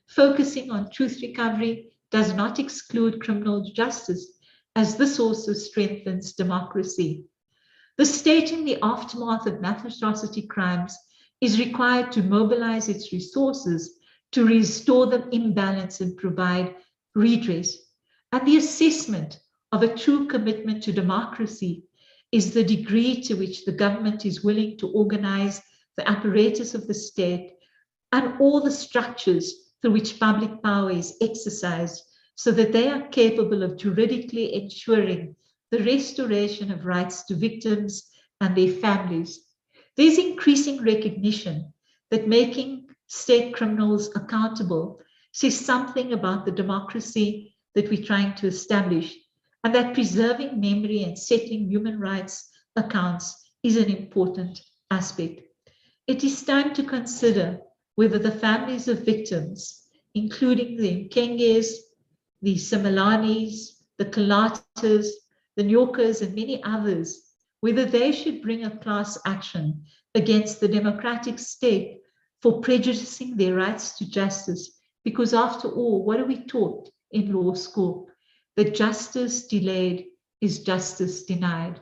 C: Focusing on truth recovery does not exclude criminal justice, as this also strengthens democracy. The state, in the aftermath of mass atrocity crimes, is required to mobilize its resources to restore the imbalance and provide redress. And the assessment of a true commitment to democracy is the degree to which the government is willing to organize the apparatus of the state and all the structures through which public power is exercised so that they are capable of juridically ensuring the restoration of rights to victims and their families. There's increasing recognition that making state criminals accountable says something about the democracy that we're trying to establish, and that preserving memory and settling human rights accounts is an important aspect. It is time to consider whether the families of victims, including the Mxenges, the Simelanis, the Kalatas, the Nyokas, and many others, whether they should bring a class action against the democratic state for prejudicing their rights to justice. Because after all, what are we taught in law school? That justice delayed is justice denied.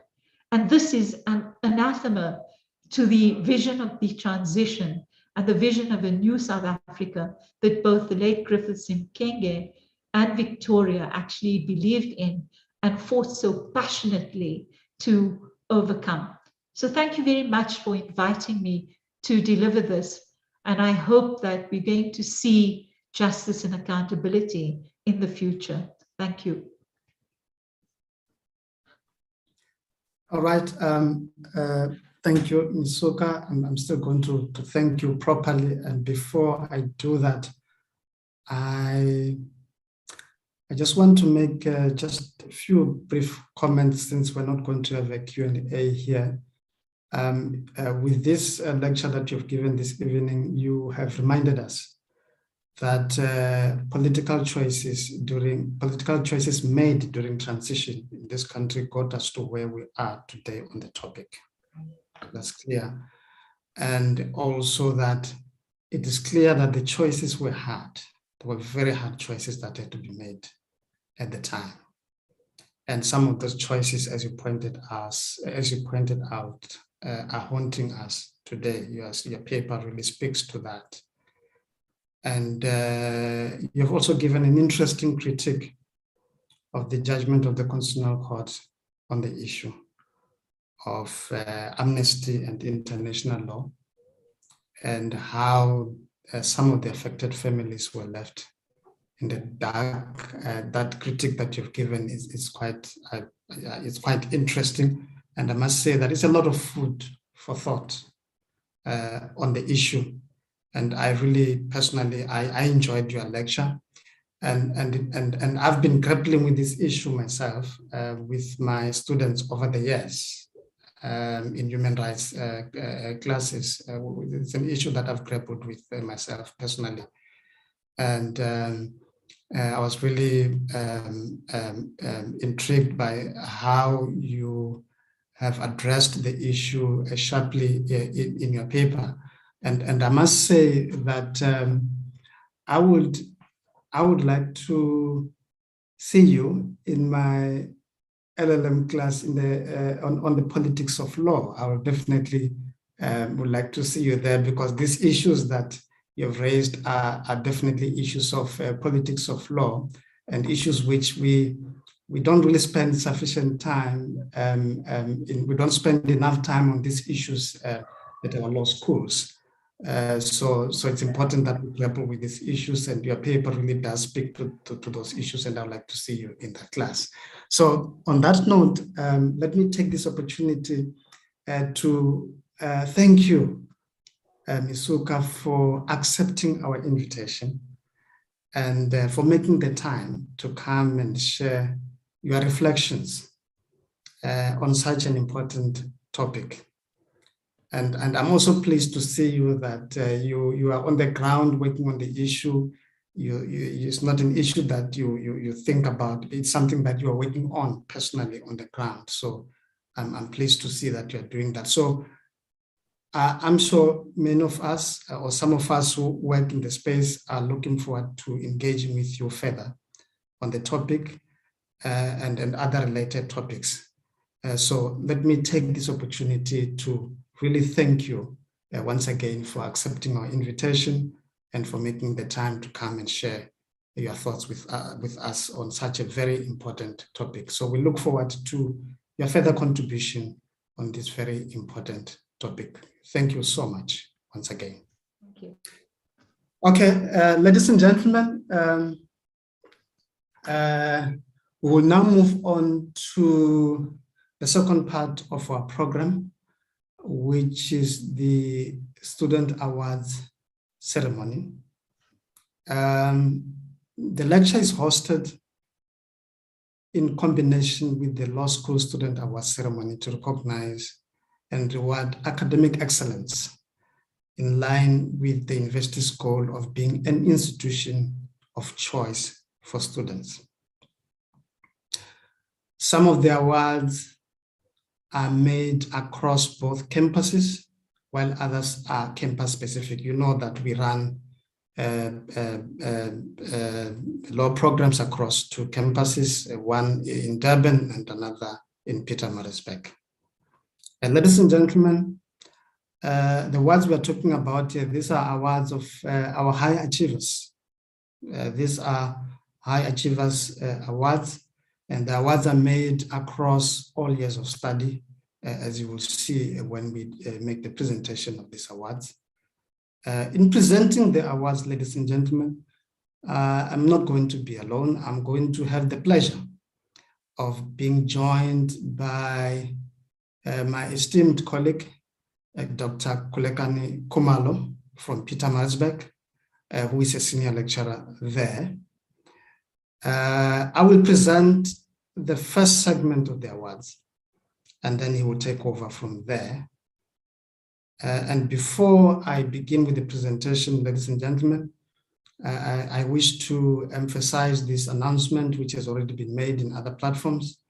C: And this is an anathema to the vision of the transition and the vision of a new South Africa that both the late Griffiths in Mxenge and Victoria actually believed in and fought so passionately to overcome. So thank you very much for inviting me to deliver this. And I hope that we're going to see justice and accountability in the future. Thank you.
A: All right. Thank you, Ms. Suka. I'm still going to thank you properly. And before I do that, I just want to make just a few brief comments since we're not going to have a Q&A here. With this lecture that you've given this evening, you have reminded us that political choices made during transition in this country got us to where we are today on the topic. That's clear. And also that it is clear that the choices were hard. They were very hard choices that had to be made at the time. And some of those choices, as you pointed out, are haunting us today. Your paper really speaks to that. And you've also given an interesting critique of the judgment of the Constitutional Court on the issue of amnesty and international law, and how some of the affected families were left in the dark. That critique that you've given is quite interesting, and I must say that it's a lot of food for thought on the issue. And I really personally, I enjoyed your lecture, and I've been grappling with this issue myself with my students over the years in human rights classes. It's an issue that I've grappled with myself personally, and I was really intrigued by how you have addressed the issue sharply in your paper. And I must say that I would like to see you in my LLM class in the on the politics of law. I would definitely would like to see you there, because these issues that you've raised are definitely issues of politics of law, and issues which we don't really spend sufficient time we don't spend enough time on these issues at our law schools. So it's important that we grapple with these issues, and your paper really does speak to those issues, and I'd like to see you in that class. So on that note, let me take this opportunity to thank you, Ms. Suka, for accepting our invitation and for making the time to come and share your reflections on such an important topic. And I'm also pleased to see you that you are on the ground working on the issue. It's not an issue that you think about. It's something that you are working on personally on the ground. So I'm pleased to see that you're doing that. So I'm sure many of us, or some of us who work in the space, are looking forward to engaging with you further on the topic and other related topics. So let me take this opportunity to really thank you once again for accepting our invitation and for making the time to come and share your thoughts with us on such a very important topic. So we look forward to your further contribution on this very important topic. Thank you so much once again.
C: Thank you.
A: Okay, ladies and gentlemen, we will now move on to the second part of our program, which is the Student Awards ceremony. The lecture is hosted in combination with the Law School Student Awards ceremony to recognize and reward academic excellence in line with the university's goal of being an institution of choice for students. Some of the awards are made across both campuses, while others are campus specific. You know that we run law programs across 2 campuses, one in Durban and another in Pietermaritzburg. And ladies and gentlemen, the awards we are talking about here, these are awards of our high achievers. These are high achievers awards, and the awards are made across all years of study, as you will see when we make the presentation of these awards. In presenting the awards, ladies and gentlemen, I'm not going to be alone. I'm going to have the pleasure of being joined by my esteemed colleague, Dr. Kulekani Khumalo from Pietermaritzburg, who is a senior lecturer there. I will present the first segment of the awards, and then he will take over from there. And before I begin with the presentation, ladies and gentlemen, I wish to emphasize this announcement, which has already been made in other platforms,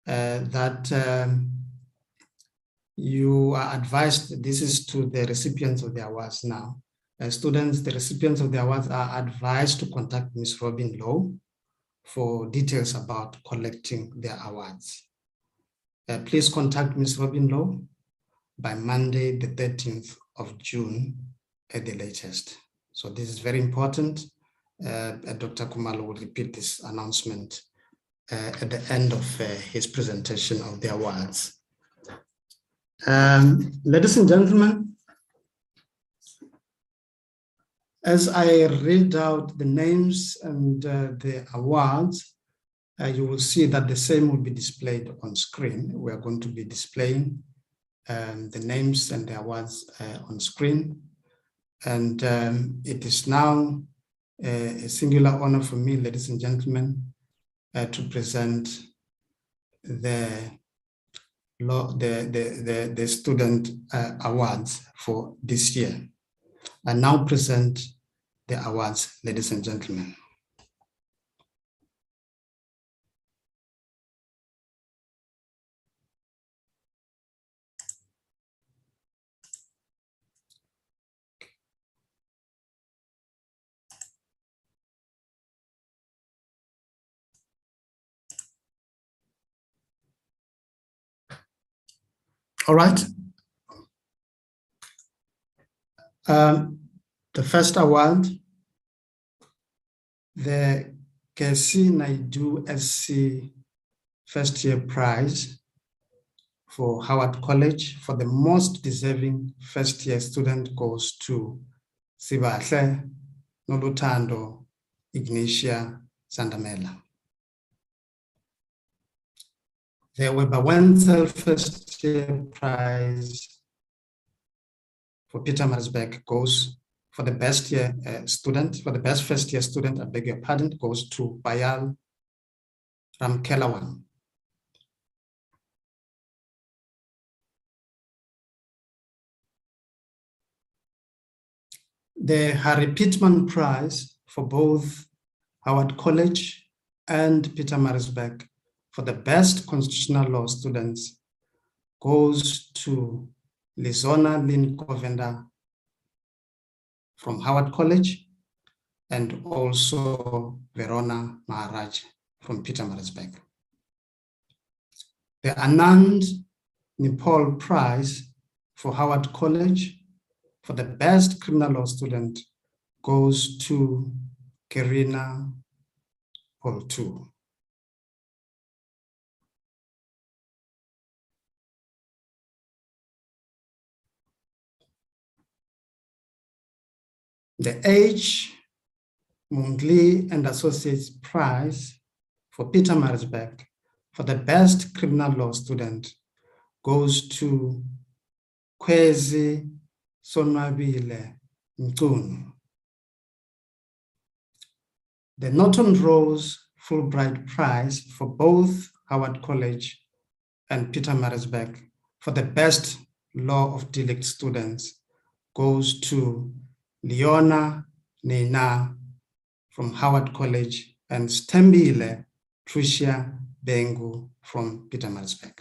A: that you are advised, this is to the recipients of the awards now. Students, the recipients of the awards are advised to contact Ms. Robin Lowe for details about collecting their awards. Please contact Ms. Robin Lowe by Monday, the 13th of June at the latest. So this is very important. Dr. Khumalo will repeat this announcement at the end of his presentation of the awards. Ladies and gentlemen, as I read out the names and the awards, you will see that the same will be displayed on screen. We are going to be displaying the names and the awards on screen. And it is now a singular honor for me, ladies and gentlemen, to present the student awards for this year. I now present the awards, ladies and gentlemen. All right. The first award, the KwaZulu-Natal SC First Year Prize for Howard College for the most deserving first year student goes to Sibahle Noluthando Ignatia Sandamela. The Weber Wenzel First Year Prize for Pietermaritzburg goes for the best year student, for the best first year student, I beg your pardon, goes to Bayal Ramkelawan. The Harry Pittman Prize for both Howard College and Pietermaritzburg for the best constitutional law students goes to Lizona Lynn Covenda from Howard College and also Verona Maharaj from Pietermaritzburg. The Anand Nipal Prize for Howard College for the best criminal law student goes to Karina Poltu. The H. Mungli and Associates Prize for Pietermaritzburg for the best criminal law student goes to Kwezi Sonwabile Mxenge. The Norton Rose Fulbright Prize for both Howard College and Pietermaritzburg for the best law of delict students goes to Leona Nena from Howard College and Stembile Tricia Bengu from Pietermaritzburg.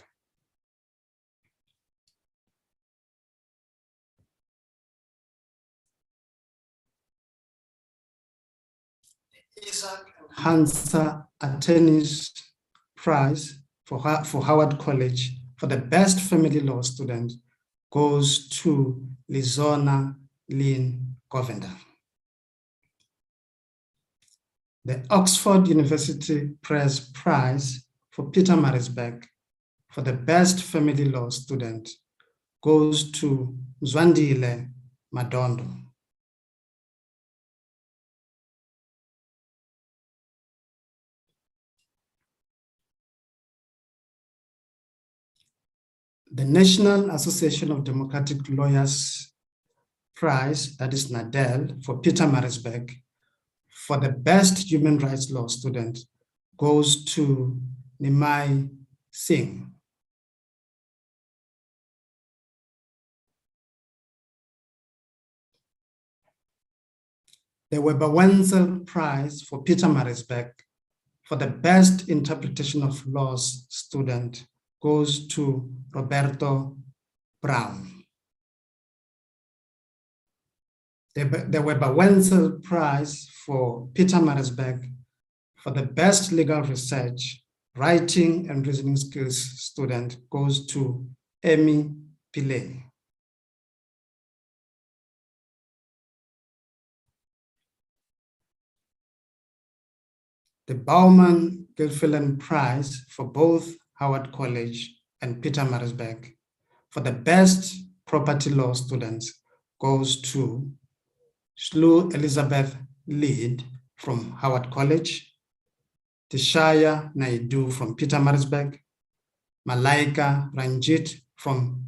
A: Isaac and Hansa Attorneys Prize for Howard College for the best family law student goes to Lizona Lynn Govender. The Oxford University Press Prize for Pietermaritzburg for the best family law student goes to Zwandile Madondo. The National Association of Democratic Lawyers Prize, that is NADEL, for Pietermaritzburg for the best human rights law student goes to Nimai Singh. The Weber Wenzel Prize for Pietermaritzburg for the best interpretation of laws student goes to Roberto Brown. The Weber Wenzel Prize for Pietermaritzburg for the best legal research, writing and reasoning skills student goes to Amy Pillay. The Bauman Gilfillan Prize for both Howard College and Pietermaritzburg for the best property law students goes to Shlu Elizabeth Lead from Howard College, Tishaya Naidu from Pietermaritzburg, Malaika Ranjit from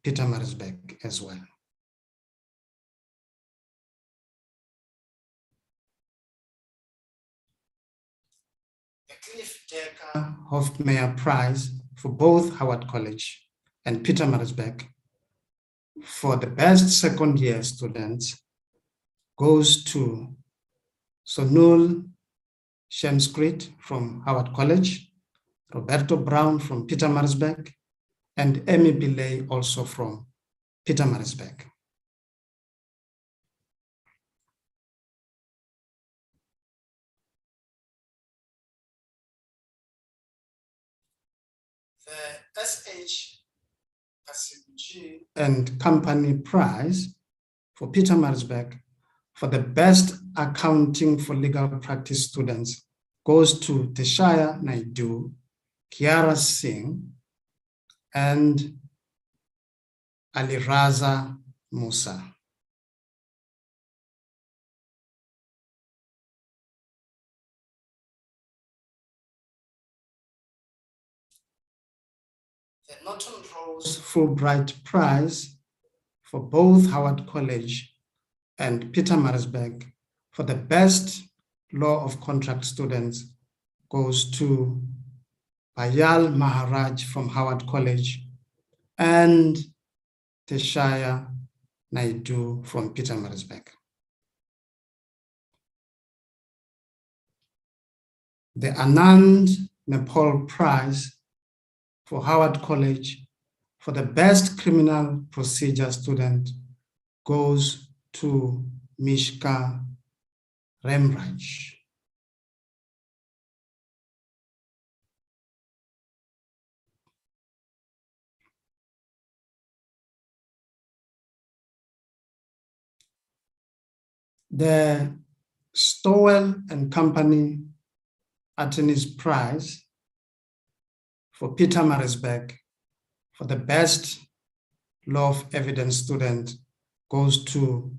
A: Pietermaritzburg as well. The Cliff Decker Hofmeyr Prize for both Howard College and Pietermaritzburg for the best second year students goes to Sonul Shemskrit from Howard College, Roberto Brown from Pietermaritzburg, and Amy Pillay also from Pietermaritzburg. The SH Pasimji and Company Prize for Pietermaritzburg for the best accounting for legal practice students goes to Teshaya Naidu, Kiara Singh, and Aliraza Musa. The Norton Rose Fulbright Prize for both Howard College and Pietermaritzburg for the best law of contract students goes to Payal Maharaj from Howard College and Teshaya Naidu from Pietermaritzburg. The Anand Nepal Prize for Howard College for the best criminal procedure student goes to Mishka Remraj. The Stowell and Company Attorneys Prize for Peter Marisbeck for the best law of evidence student goes to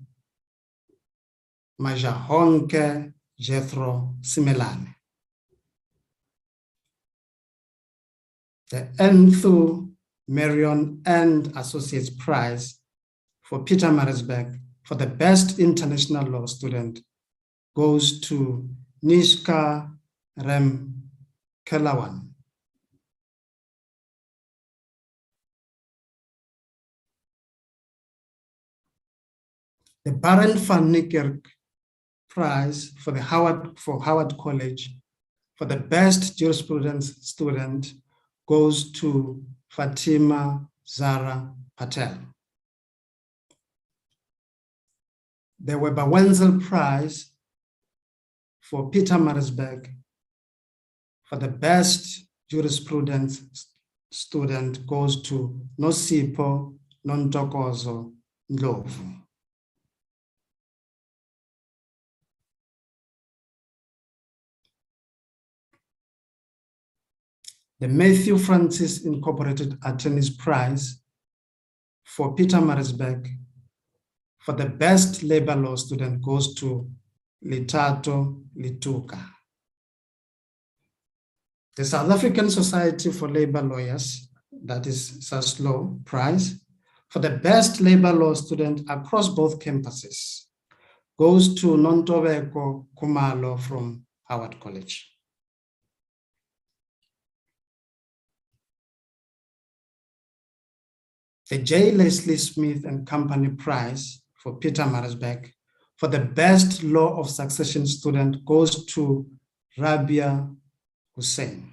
A: Majahonke Jethro Simelane. The Enthu Marion and Associates Prize for Peter Marisbeck for the best international law student goes to Nishka Rem Kelawan. The Baron van Niekerk Prize for Howard College for the best jurisprudence student goes to Fatima Zara Patel. The Weber Wenzel Prize for Peter Marisbeck for the best jurisprudence student goes to Nosipo Nontokozo Ndlovu. The Matthew Francis Incorporated Attorneys Prize for Peter Marisbeck for the best labor law student goes to Litato Lituka. The South African Society for Labor Lawyers, that is SASLAW Prize, for the best labor law student across both campuses goes to Nontobeko Kumalo from Howard College. The J. Leslie Smith and Company Prize for Peter Marisbeck for the best law of succession student goes to Rabia Hussein.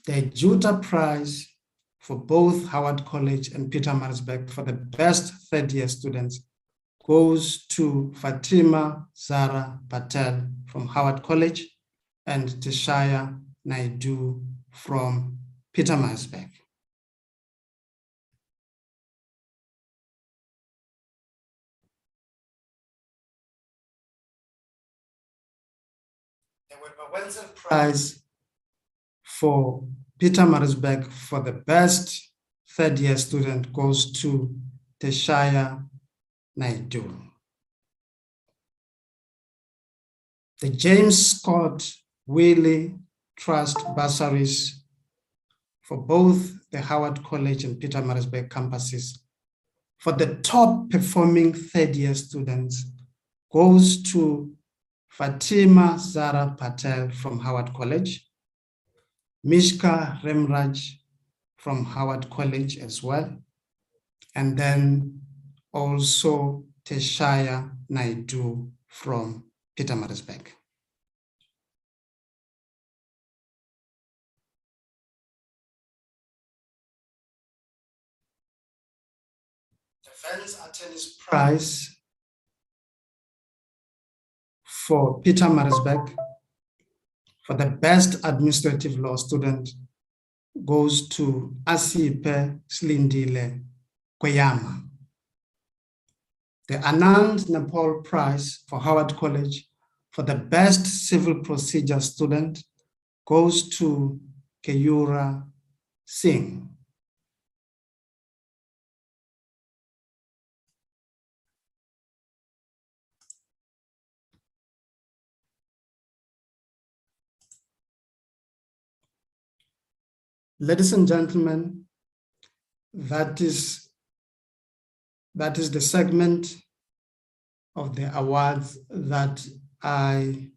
A: The Juta Prize for both Howard College and Peter Marisbeck for the best third-year students goes to Fatima Zara Patel from Howard College and Tishaya Naidu from Peter Marisbeck. The Weber Wenzel Prize for Peter Marisbeck for the best third-year student goes to Teshaya Naidu. The James Scott Wiley Trust bursaries for both the Howard College and Peter Marisbeck campuses for the top performing third-year students goes to Fatima Zara Patel from Howard College, Mishka Remraj from Howard College as well, and then also Teshaya Naidu from Peter Marisbeck. The Vance Attorneys Prize for Peter Marisbeck for the best administrative law student goes to Asipe Slindile Kweyama. The Anand Nepal Prize for Howard College for the best civil procedure student goes to Keyura Singh. Ladies and gentlemen, that is the segment of the awards that I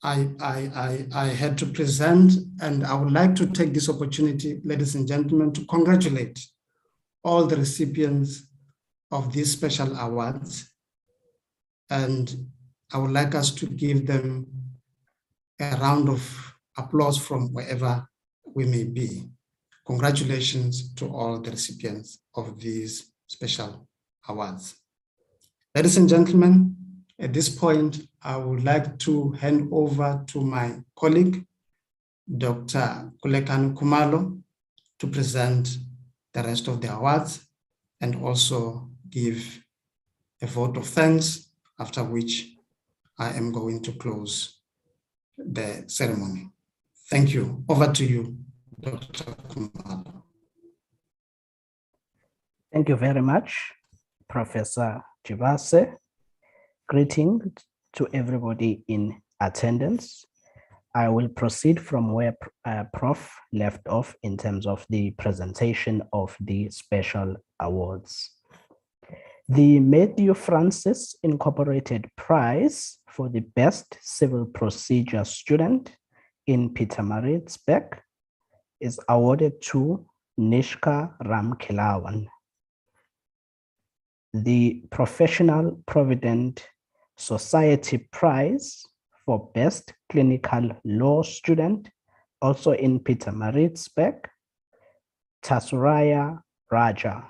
A: had to present, and I would like to take this opportunity, ladies and gentlemen, to congratulate all the recipients of these special awards. And I would like us to give them a round of applause from wherever we may be. Congratulations to all the recipients of these special awards. Ladies and gentlemen, at this point, I would like to hand over to my colleague, Dr. Kulekano Kumalo, to present the rest of the awards. and also give a vote of thanks, after which I am going to close the ceremony. Thank you. Over to you, Dr. Khumalo.
D: Thank you very much, Professor Chivase. Greetings to everybody in attendance. I will proceed from where Prof left off in terms of the presentation of the special awards. The Matthew Francis Incorporated Prize for the Best Civil Procedure Student in Pietermaritzburg is awarded to Nishka Ramkelawan. The Professional Provident Society Prize for Best Clinical Law Student, also in Pietermaritzburg, Tasuraya Raja.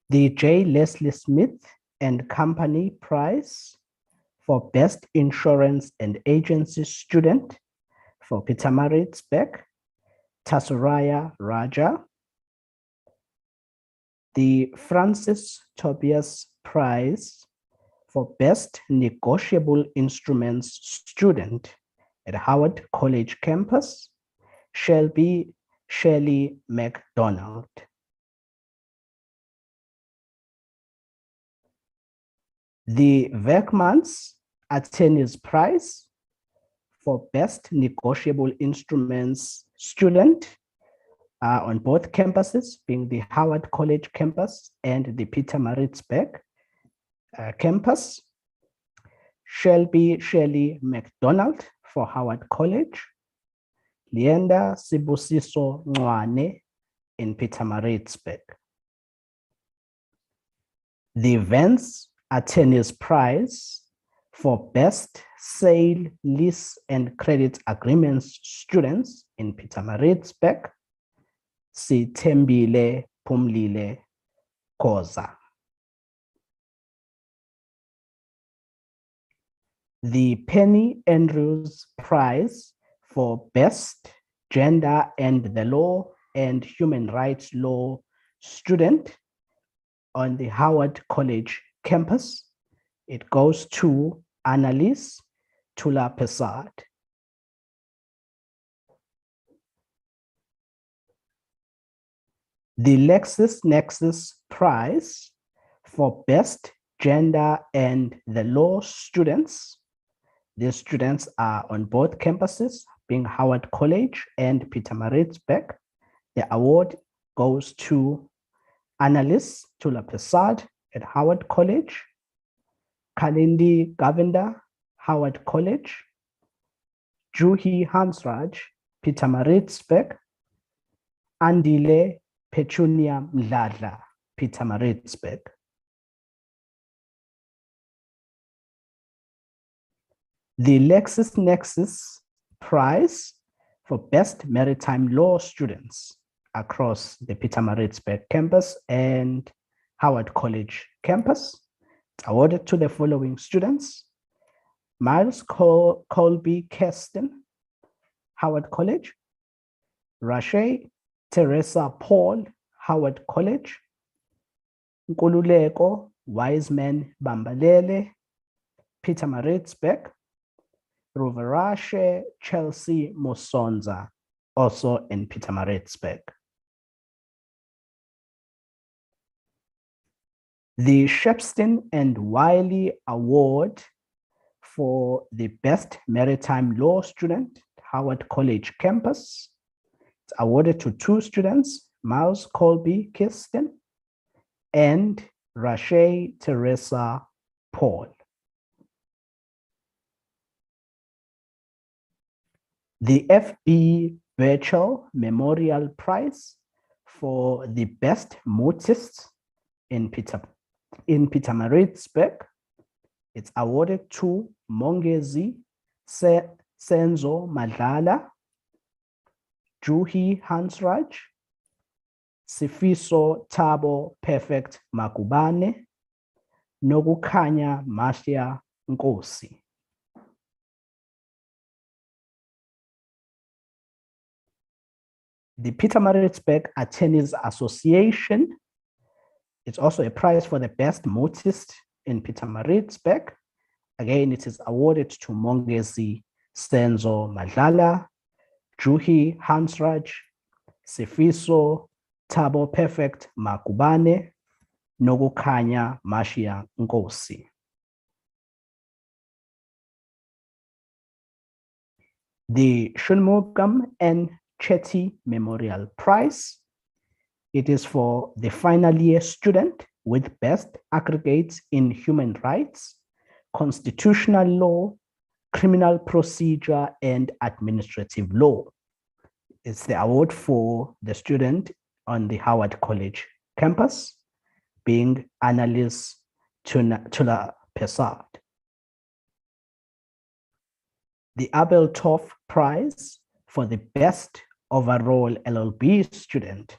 D: The J. Leslie Smith and Company Prize for Best Insurance and Agency Student for Pietermaritzburg, Tasuraya Raja. The Francis Tobias Prize for Best Negotiable Instruments Student at Howard College Campus, Shelley McDonald. The Werkmans Attorneys Prize for Best Negotiable Instruments Student on both campuses, being the Howard College campus and the Pietermaritzburg campus. Shelley McDonald for Howard College. Leander Sibusiso Ngwane in Pietermaritzburg. The Vance Attorneys Prize for Best Sale, Lease and Credit Agreements Students in Pietermaritzburg, Sithembile Pumlile Koza. The Penny Andrews Prize for Best Gender and the Law and Human Rights Law Student on the Howard College campus. It goes to Annalise Tula Pesad. The LexisNexis Prize for Best Gender and the Law Students. These students are on both campuses, being Howard College and Pietermaritzburg. The award goes to Annalise Tula Pesad at Howard College, Kalindi Govender, Howard College, Juhi Hansraj, Pietermaritzburg, Andile Petunia Mladla, Pietermaritzburg. The LexisNexis Prize for Best Maritime Law Students across the Pietermaritzburg campus and Howard College campus. It's awarded to the following students: Miles Colby Kirsten, Howard College; Rashay Teresa Paul, Howard College; Nkululeko Wiseman Bambalele, Pietermaritzburg; Ruvarashe Chelsea Musonza, also in Pietermaritzburg. The Shepston and Wiley Award for the Best Maritime Law Student, Howard College campus. It's awarded to two students, Miles Colby Kirsten and Rashay Teresa Paul. The FB Virtual Memorial Prize for the Best Motists in Pietermaritzburg. It's awarded to Mongezi Senzo Madlala, Juhi Hansraj, Sifiso Thabo Perfect Makubane, Nokukhanya Mashia Nkosi. The Pietermaritzburg Attorneys Association, it's also a prize for the best motorist in Pietermaritzburg. Again, it is awarded to Mongezi Senzo Madlala, Juhi Hansraj, Sifiso Thabo Perfect Makubane, Nokukhanya Mashia Nkosi. The Shunmugam N. Chetty Memorial Prize, it is for the final year student with best aggregates in human rights, constitutional law, criminal procedure, and administrative law. It's the award for the student on the Howard College campus, being Annalise Tula Pesard. The Abel Toff Prize for the best overall LLB student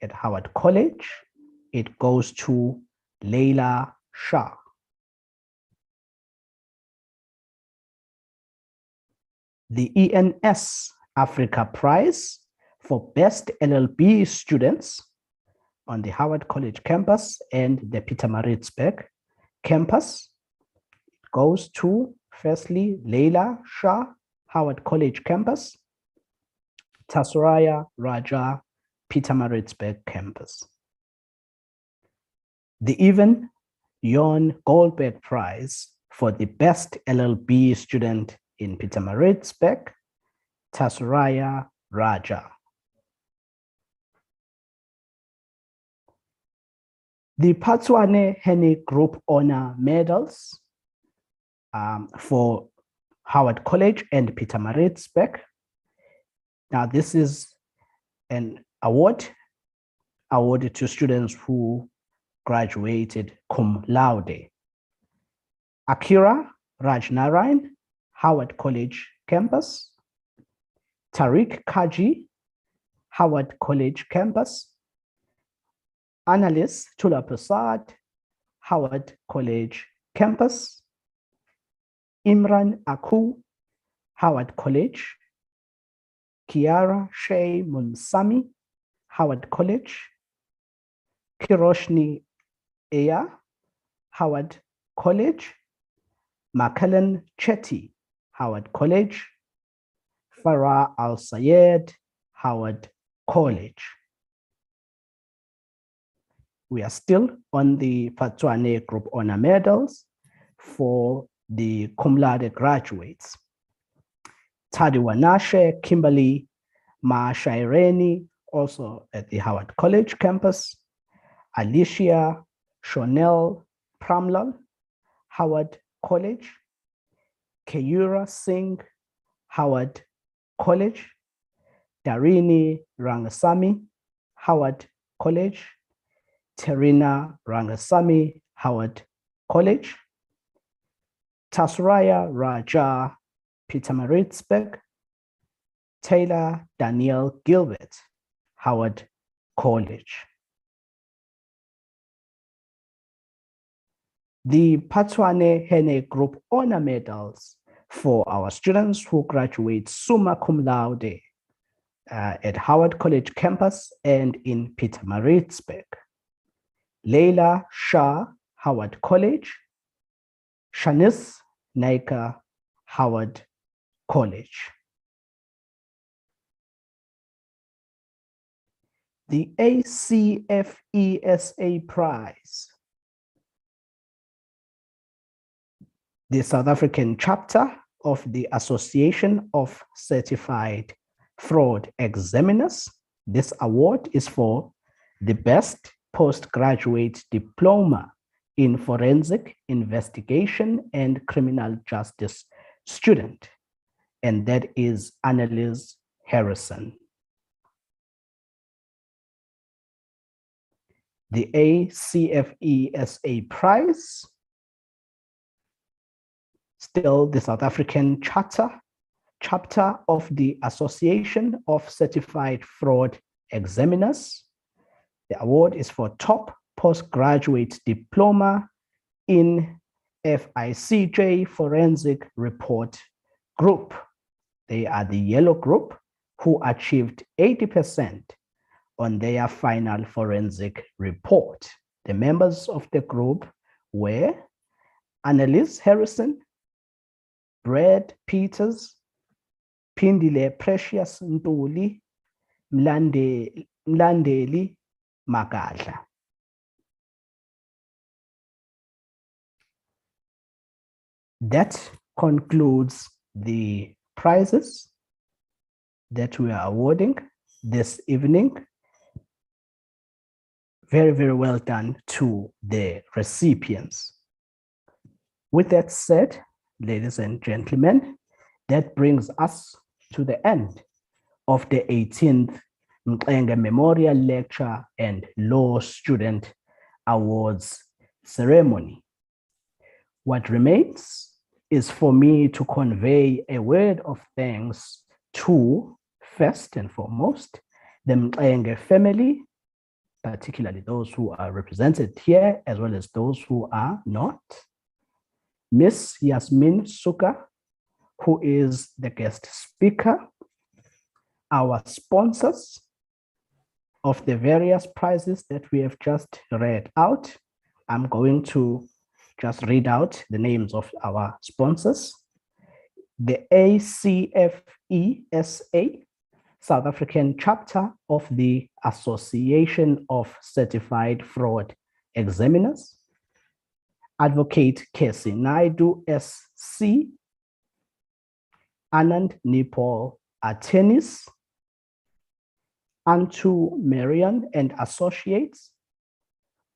D: at Howard College, it goes to Leila Shah. The ENS Africa Prize for best LLB students on the Howard College campus and the Pietermaritzburg campus, it goes to firstly Leila Shah, Howard College campus, Tasuraya Raja, Pietermaritzburg campus. The Even Jon Goldberg Prize for the best LLB student in Pietermaritzburg, Tasuraya Raja. The Patswane Hene Group Honor Medals for Howard College and Pietermaritzburg. Now, this is an award awarded to students who graduated cum laude. Akira Rajnarayan, Howard College campus. Tariq Kaji, Howard College campus. Annalise Tula Prasad, Howard College campus. Imran Aku, Howard College. Kiara Shea Munsami, Howard College. Kiroshni Eya, Howard College. Makalan Chetty, Howard College. Farah Al-Sayed, Howard College. We are still on the Patswane Group Honor Medals for the cum laude graduates. Tadiwanashe Kimberly Mashaireni, also at the Howard College campus. Alicia Shonel Pramlal, Howard College. Keyura Singh, Howard College. Darini Rangasamy, Howard College. Terina Rangasamy, Howard College. Tasuraya Raja, Pietermaritzburg. Taylor Danielle Gilbert, Howard College. The Patswane Hene Group Honor Medals for our students who graduate summa cum laude at Howard College campus and in Pietermaritzburg. Leila Shah, Howard College. Shanice Naika, Howard College. The ACFESA Prize, the South African chapter of the Association of Certified Fraud Examiners. This award is for the best postgraduate diploma in forensic investigation and criminal justice student, and that is Annalise Harrison. The ACFESA Prize, still the South African chapter of the Association of Certified Fraud Examiners. The award is for top postgraduate diploma in FICJ Forensic Report Group. They are the yellow group who achieved 80% on their final forensic report. The members of the group were Annalise Harrison, Brad Peters, Pindile Precious Ntuli, Mlandeli Magadla. That concludes the prizes that we are awarding this evening. Very, very well done to the recipients. With that said, ladies and gentlemen, that brings us to the end of the 18th Mxenge Memorial Lecture and Law Student Awards ceremony. What remains is for me to convey a word of thanks to, first and foremost, the Mxenge family, particularly those who are represented here, as well as those who are not. Miss Yasmin Suka, who is the guest speaker, our sponsors of the various prizes that we have just read out. I'm going to just read out the names of our sponsors. The ACFESA, South African chapter of the Association of Certified Fraud Examiners. Advocate Kesi Naidu SC, Anand Nipal Attorneys, Antu Marian and Associates,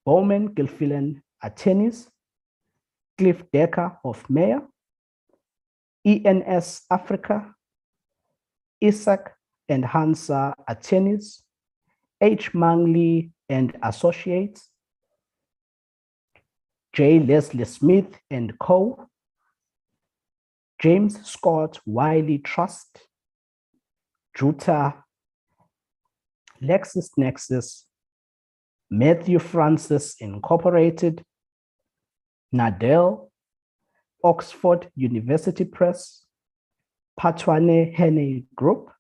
D: Bowman Gilfillan Attorneys, Cliff Decker of Mayor, ENS Africa, Isaac and Hansa Attorneys, H. Mangley and Associates, J. Leslie Smith and Co., James Scott Wiley Trust, Juta, LexisNexis, Matthew Francis Incorporated, Nadell, Oxford University Press, Patwane Henne Group,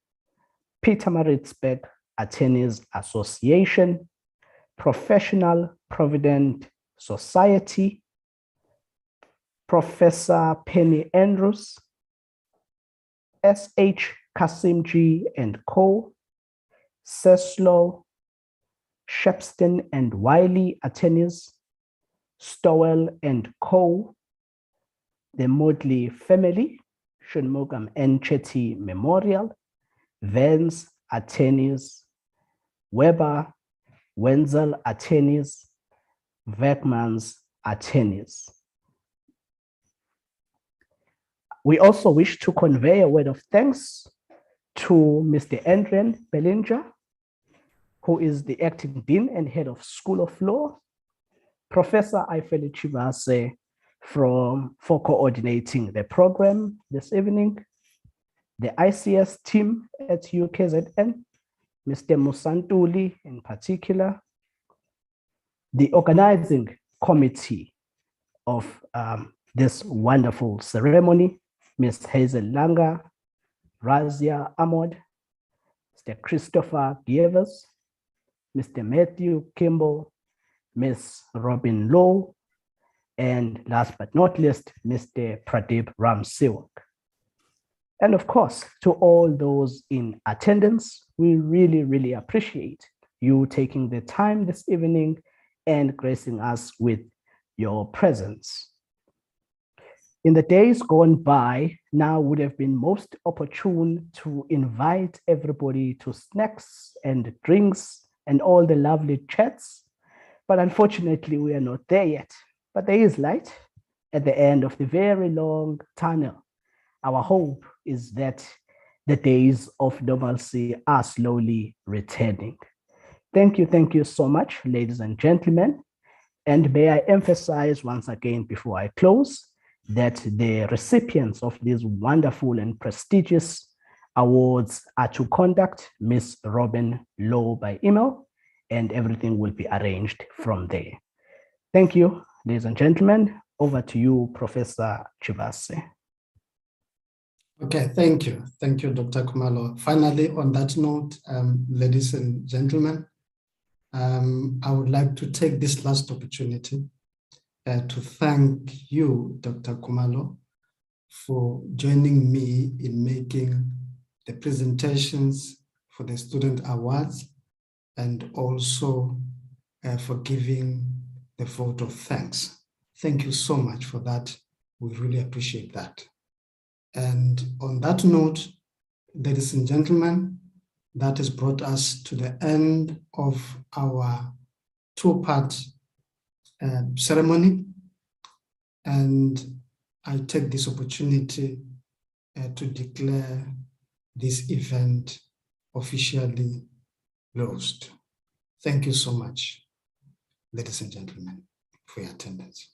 D: Peter Maritzburg Attorneys Association, Professional Provident Society, Professor Penny Andrews, S.H. Kasimji and Co., Ceslo, Shepston and Wiley Attorneys, Stowell and Co., the Modley Family, Shunmugam N. Chetty Memorial, Vance Attorneys, Weber, Wenzel Attorneys, Verkmans Attorneys. We also wish to convey a word of thanks to Mr. Adrian Bellinger, who is the acting dean and head of School of Law, Professor Ifeli Chivase for coordinating the program this evening, the ICS team at UKZN, Mr. Musantuli in particular, the organizing committee of this wonderful ceremony, Ms. Hazel Langa, Razia Ahmad, Mr. Christopher Gievers, Mr. Matthew Kimball, Ms. Robin Lowe, and last but not least, Mr. Pradeep Ramsewak. And of course, to all those in attendance, we really, really appreciate you taking the time this evening and gracing us with your presence. In the days gone by, now would have been most opportune to invite everybody to snacks and drinks and all the lovely chats, but unfortunately we are not there yet. But there is light at the end of the very long tunnel. Our hope is that the days of normalcy are slowly returning. Thank you so much, ladies and gentlemen. And may I emphasize once again before I close that the recipients of these wonderful and prestigious awards are to contact Ms. Robin Lowe by email, and everything will be arranged from there. Thank you, ladies and gentlemen. Over to you, Professor Chivase.
A: Okay, thank you. Thank you, Dr. Khumalo. Finally, on that note, ladies and gentlemen, I would like to take this last opportunity to thank you, Dr. Khumalo, for joining me in making the presentations for the student awards and also for giving the vote of thanks. Thank you so much for that. We really appreciate that. And on that note, ladies and gentlemen, that has brought us to the end of our two-part ceremony. And I take this opportunity to declare this event officially closed. Thank you so much, ladies and gentlemen, for your attendance.